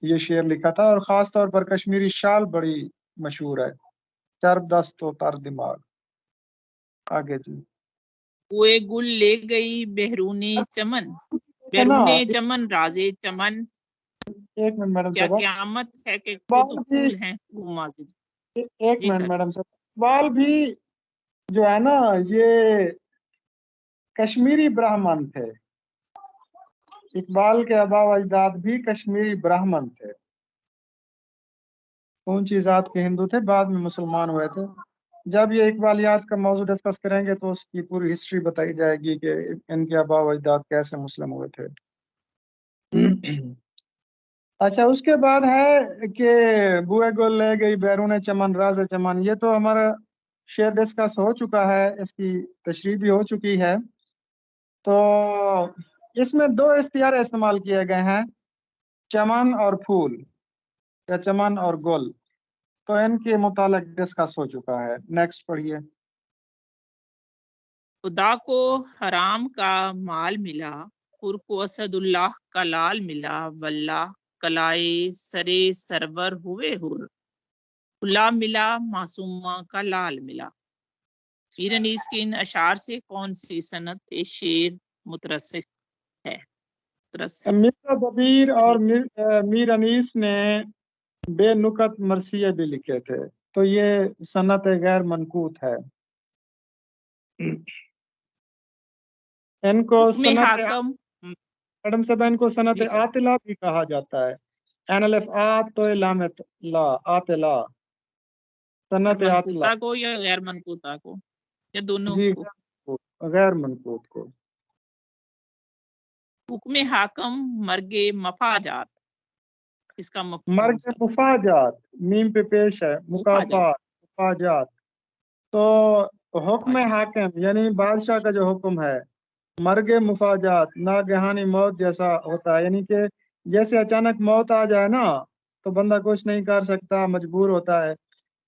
یہ شعر لکھا تھا، اور خاص طور پر کشمیری شال بڑی مشہور ہے، چرب دست و تر دماغ۔ آگے جی۔ کوئے گل لے گئی بیرونی چمن، بیرونی چمن رازے چمن، ایک منٹ میڈم کیا صاحبہ، قیامت ہے کہ خود پھول ہیں گمازے۔ ایک جی منٹ سر۔ میڈم صاحب، اقبال بھی جو ہے نا یہ کشمیری برہمن تھے، اقبال کے آبا و اجداد بھی کشمیری برہمن تھے، اونچی ذات کے ہندو تھے، بعد میں مسلمان ہوئے تھے۔ جب یہ اقبالیات کا موضوع ڈسکس کریں گے تو اس کی پوری ہسٹری بتائی جائے گی کہ ان کے آبا و اجداد کیسے مسلم ہوئے تھے۔ اچھا، اس کے بعد ہے کہ بوئے گل لے گئی بیرون چمن راز چمن، یہ تو ہمارا شعر ڈسکس ہو چکا ہے، اس کی تشریح بھی ہو چکی ہے۔ تو اس میں دو اختیار استعمال کیے گئے ہیں، چمن اور پھول یا چمن اور گل، تو ان کے متعلق ڈسکس ہو چکا ہے۔ نیکسٹ پڑھیے۔ خدا کو حرام کا مال ملا، پر کو اسد اللہ کا لال ملا، واللہ کلائے سرے سرور ہوئے ہر، کھلا ملا معصومہ کا لال ملا۔ میر انیس کے ان اشعار سے کون سی صنعت شعر مترسخ ہے؟ مرزا دبیر اور میر انیس نے بے نکت مرثیے بھی لکھے تھے، تو یہ صنعت غیر منقوط ہے۔ ان کو میڈم صاحب ان کو صنعت عاطلہ بھی کہا جاتا ہے، این الف آت تو لامت لا عاطلہ، صنعت عاطلہ منقوطہ کو یا غیر منقوطہ کو یا دونوں جی کو؟ غیر منقوط کو۔ حکم حاکم مرگ مفاجات، اس کا مرگ مفاجات میم پہ پیش ہے، مکافات مفاجات، تو حکم حاکم یعنی بادشاہ کا جو حکم ہے، مرگ مفاجات ناگہانی موت جیسا ہوتا ہے، یعنی کہ جیسے اچانک موت آ جائے نا تو بندہ کچھ نہیں کر سکتا، مجبور ہوتا ہے،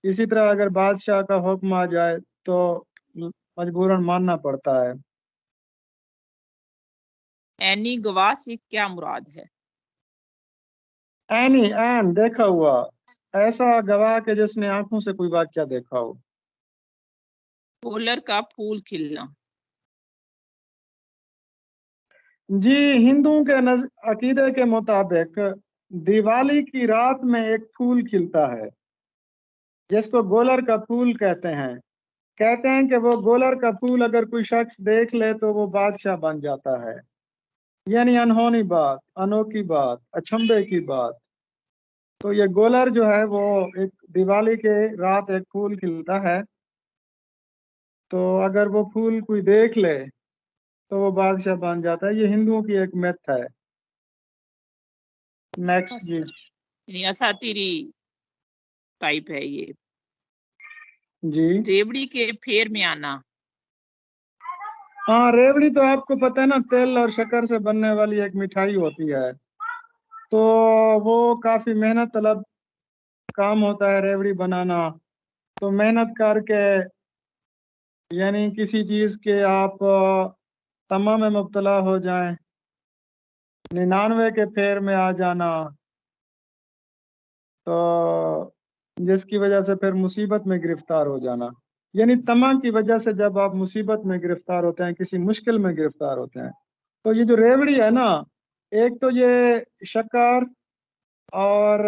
اسی طرح اگر بادشاہ کا حکم آ جائے تو مجبوراً ماننا پڑتا ہے۔ عینی گواہ سے کیا مراد ہے؟ عینی عین دیکھا ہوا، ایسا گواہ کہ جس نے آنکھوں سے کوئی واقعہ دیکھا ہو۔ کولر کا پھول کھلنا، جی ہندوؤں کے عقیدے کے مطابق دیوالی کی رات میں ایک پھول کھلتا ہے جس کو گولر کا پھول کہتے ہیں کہ وہ گولر کا پھول اگر کوئی شخص دیکھ لے تو وہ بادشاہ بن جاتا ہے، یعنی انہونی بات، انوکھی بات، اچھمبے کی بات۔ تو یہ گولر جو ہے وہ ایک دیوالی کے رات ایک پھول کھلتا ہے، تو اگر وہ پھول کوئی دیکھ لے تو وہ بادشاہ بن جاتا ہے، یہ ہندوؤں کی ایک میتھ ہے۔ نیکسٹ جی۔ یعنی اساتیری ٹائپ ہے یہ جی ریوڑی کے پھیر میں آنا۔ ہاں ریوڑی تو آپ کو پتہ ہے نا، تیل اور شکر سے بننے والی ایک مٹھائی ہوتی ہے، تو وہ کافی محنت طلب کام ہوتا ہے ریوڑی بنانا، تو محنت کر کے یعنی کسی چیز کے آپ تما میں مبتلا ہو جائیں، 99 کے پھیر میں آ جانا، تو جس کی وجہ سے پھر مصیبت میں گرفتار ہو جانا، یعنی تما کی وجہ سے جب آپ مصیبت میں گرفتار ہوتے ہیں، کسی مشکل میں گرفتار ہوتے ہیں، تو یہ جو ریوڑی ہے نا، ایک تو یہ شکر اور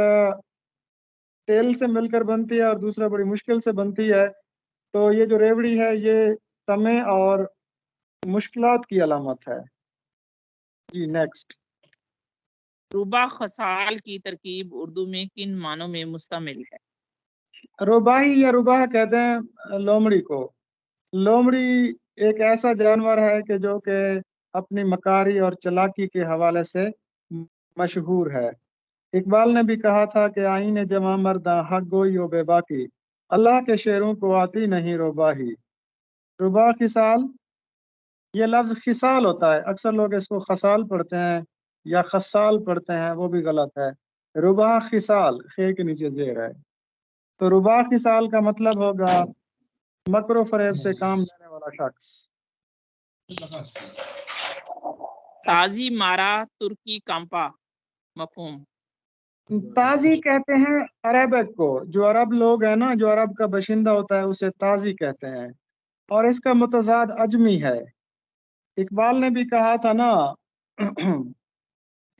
تیل سے مل کر بنتی ہے، اور دوسرا بڑی مشکل سے بنتی ہے، تو یہ جو ریوڑی ہے یہ تمے اور مشکلات کی علامت ہے۔ جی نیکسٹ۔ روبا خصال کی ترکیب اردو میں کن معنوں میں مشتمل ہے؟ روباہی یا روباہ کہتے ہیں لومڑی کو۔ لومڑی ایک ایسا جانور ہے کہ جو کہ اپنی مکاری اور چلاکی کے حوالے سے مشہور ہے۔ اقبال نے بھی کہا تھا کہ آئین جوان مرداں حق گوئی و بے باکی، अल्लाह के शेरों को आती नहीं रुबाही। रुबा खिसाल, ये लफ्ज़ खिसाल होता है, अक्सर लोग इसको खसाल पढ़ते हैं या खसाल पढ़ते हैं, वो भी गलत है। रुबा खिसाल, खे के नीचे जेर है। तो रुबा खिसाल का मतलब होगा मकरो फरेब से काम लेने वाला शख्स। ताजी मारा तुर्की कांपा, मफहूम। ताजी कहते हैं अरबिक को, जो अरब लोग हैं ना, जो अरब का बशिंदा होता है उसे ताजी कहते हैं, और इसका मुतजाद अजमी है। इकबाल ने भी कहा था ना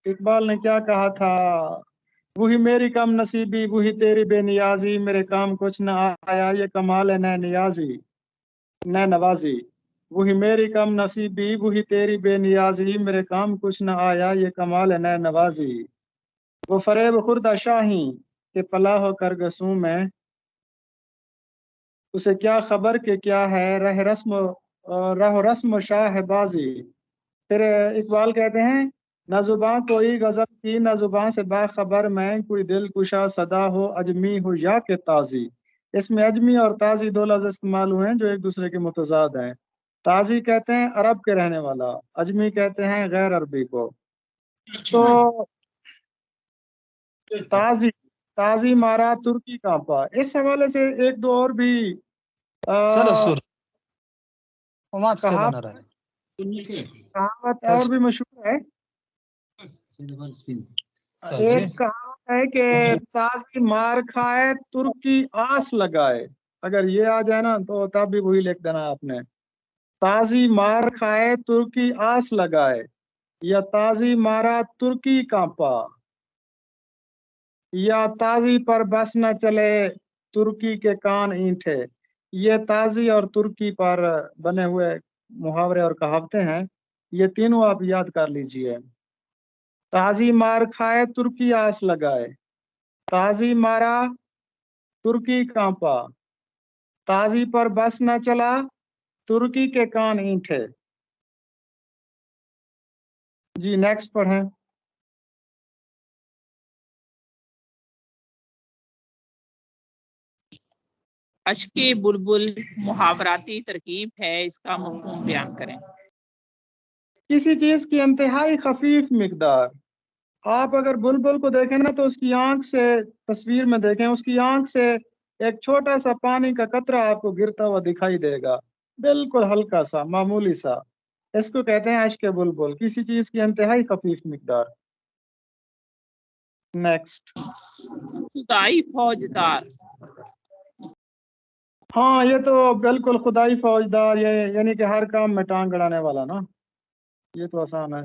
इकबाल ने क्या कहा था, वही मेरी कम नसीबी वही तेरी बेनियाजी, मेरे काम कुछ न आया ये कमाल है न नियाजी न नवाजी। वही मेरी कम नसीबी वही तेरी बेनियाजी, मेरे काम कुछ न आया ये कमाल है न नवाजी। वो फरेब खुर्दा शाही के पला हो कर गसूं में, उसे क्या खबर के क्या है रह रस्म शाह बाजी। फिर इकबाल कहते हैं, न जुबां कोई गजल की न जुबां से बाखबर मैं, कोई दिल कुशा सदा हो अजमी हो या के ताजी। इसमें अजमी और ताजी दो लफ्ज़ इस्तेमाल हुए हैं जो एक दूसरे के मुतजाद हैं। ताजी कहते हैं अरब के रहने वाला, अजमी कहते हैं गैर अरबी को। तो ताजी ताजी मारा तुर्की कांपा, इस हवाले से एक दो और भी कहावत और भी मशहूर है। एक कहावत है कि ताजी मार खाए तुर्की आस लगाए, अगर ये आ जाए ना तो तब भी वही लिख देना आपने। ताजी मार खाए तुर्की आस लगाए, या ताजी मारा तुर्की कांपा, या ताजी पर बस न चले तुर्की के कान ईंठे। ये ताजी और तुर्की पर बने हुए मुहावरे और कहावतें हैं, ये तीनों आप याद कर लीजिए। ताजी मार खाए तुर्की आस लगाए, ताजी मारा तुर्की कांपा, ताजी पर बस न चला तुर्की के कान ईंठे। जी नेक्स्ट पढ़ें। अश्के बुलबुल मुहावराती तरकीब है, इसका मफहूम बयान करें। किसी चीज की इंतहाई खफीफ मिकदार। आप अगर बुलबुल को देखें ना तो उसकी आंख से, तस्वीर में देखें, उसकी आंख से एक छोटा सा पानी का कतरा आपको गिरता हुआ दिखाई देगा, बिल्कुल हल्का सा, मामूली सा। इसको कहते हैं अश्के बुलबुल, किसी चीज की इंतहाई खफीफ मिकदार। नेक्स्ट। खुदाई फौजदार, हाँ ये तो बिल्कुल खुदाई फौजदार, ये यानी कि हर काम में टांग अड़ाने वाला ना, ये तो आसान है।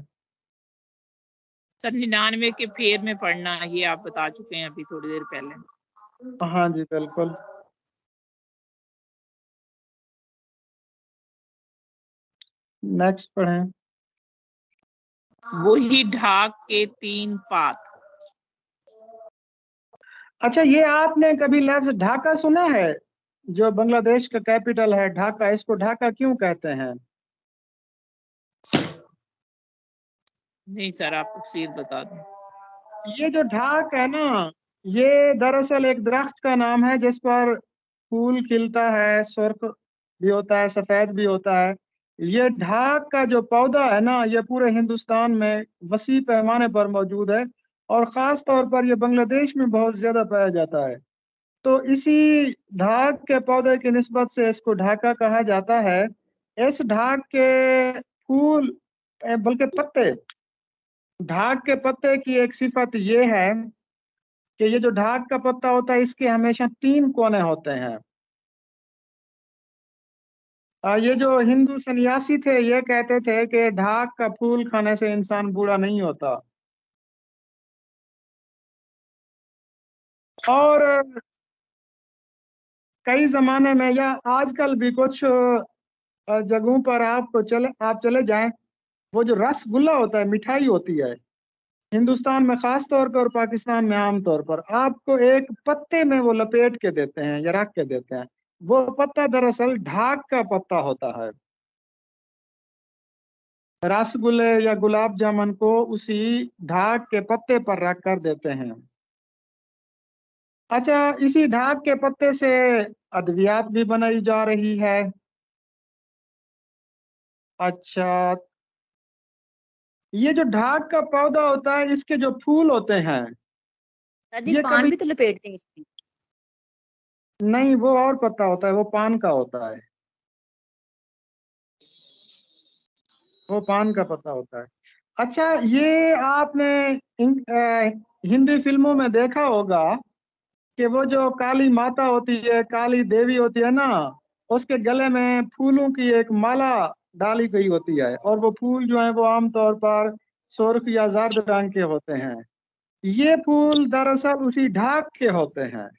99 के फेर में पढ़ना, ये आप बता चुके हैं अभी थोड़ी देर पहले। हाँ जी बिल्कुल। नेक्स्ट पढ़ें। वही ढाक के 3 पात। अच्छा, ये आपने कभी लफ्ज ढाका सुना है, जो बांग्लादेश का कैपिटल है ढाका, इसको ढाका क्यों कहते हैं? नहीं सर, आप तफसीर बता दें। ये जो ढाक है ना, ये दरअसल एक दरख्त का नाम है जिस पर फूल खिलता है, सुर्ख भी होता है, सफेद भी होता है। ये ढाक का जो पौधा है ना, ये पूरे हिंदुस्तान में वसी पैमाने पर मौजूद है, और ख़ास तौर पर ये बांग्लादेश में बहुत ज़्यादा पाया जाता है। तो इसी ढाक के पौधे की निस्बत से इसको ढाका कहा जाता है। इस ढाक के फूल बल्कि पत्ते, ढाक के पत्ते की एक सिफत ये है कि ये जो ढाक का पत्ता होता है इसके हमेशा 3 कोने होते हैं। ये जो हिंदू सन्यासी थे ये कहते थे कि ढाक का फूल खाने से इंसान बूढ़ा नहीं होता। और कई जमाने में या आजकल भी कुछ जगहों पर आप चले जाएं, वो जो रसगुल्ला होता है, मिठाई होती है, हिंदुस्तान में खास तौर पर और पाकिस्तान में आम तौर पर आपको एक पत्ते में वो लपेट के देते हैं या रख के देते हैं। वो पत्ता दरअसल ढाक का पत्ता होता है। रसगुल्ले या गुलाब जामुन को उसी ढाक के पत्ते पर रख कर देते हैं। अच्छा, इसी ढाक के पत्ते से अद्वियात भी बनाई जा रही है। अच्छा, ये जो ढाक का पौधा होता है, इसके जो फूल होते हैं, दादी ये पान कभी भी तो लपेटते हैं इसमें। नहीं, वो और पत्ता होता है, वो पान का होता है, वो पान का पत्ता होता है। अच्छा, ये आपने हिंदी फिल्मों में देखा होगा कि वो जो काली माता होती है, काली देवी होती है ना, उसके गले में फूलों की एक माला डाली गई होती है, और वो फूल जो है वो आमतौर पर सुर्ख या जर्द रंग के होते हैं। ये फूल दरअसल उसी ढाक के होते हैं।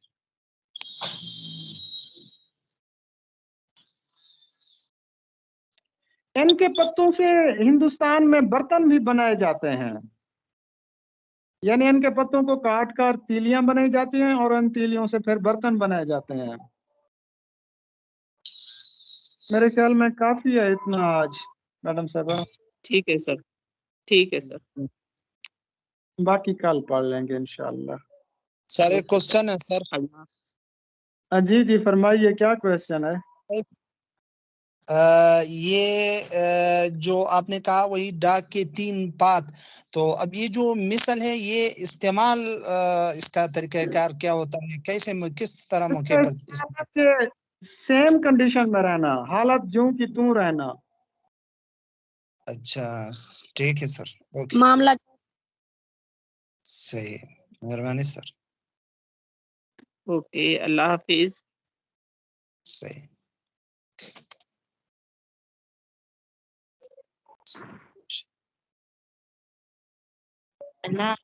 इनके पत्तों से हिंदुस्तान में बर्तन भी बनाए जाते हैं, यानी इनके पत्तों को काट कर तीलियां बनाई जाती हैं और उन तीलियों से फिर बर्तन बनाए जाते हैं। मेरे ख्याल में काफी है इतना आज, मैडम साहबा, ठीक है सर, ठीक है सर। बाकी कल पढ़ लेंगे इंशाल्लाह। सर एक क्वेश्चन है सर। अल्लाह। जी जी, फरमाइए, क्या क्वेश्चन है? ये जो आपने कहा वही डाक के 3 पात, तो अब ये जो मिसल है ये इस्तेमाल इसका तरीकाकार क्या होता है, कैसे किस तरह मौके पर सेम कंडीशन में रहना, हालत जूं की तूं रहना। अच्छा ठीक है सर, ओके मामला सही है, मेहरबानी सर। ओके, अल्लाह हाफिज। सही। अल्लाह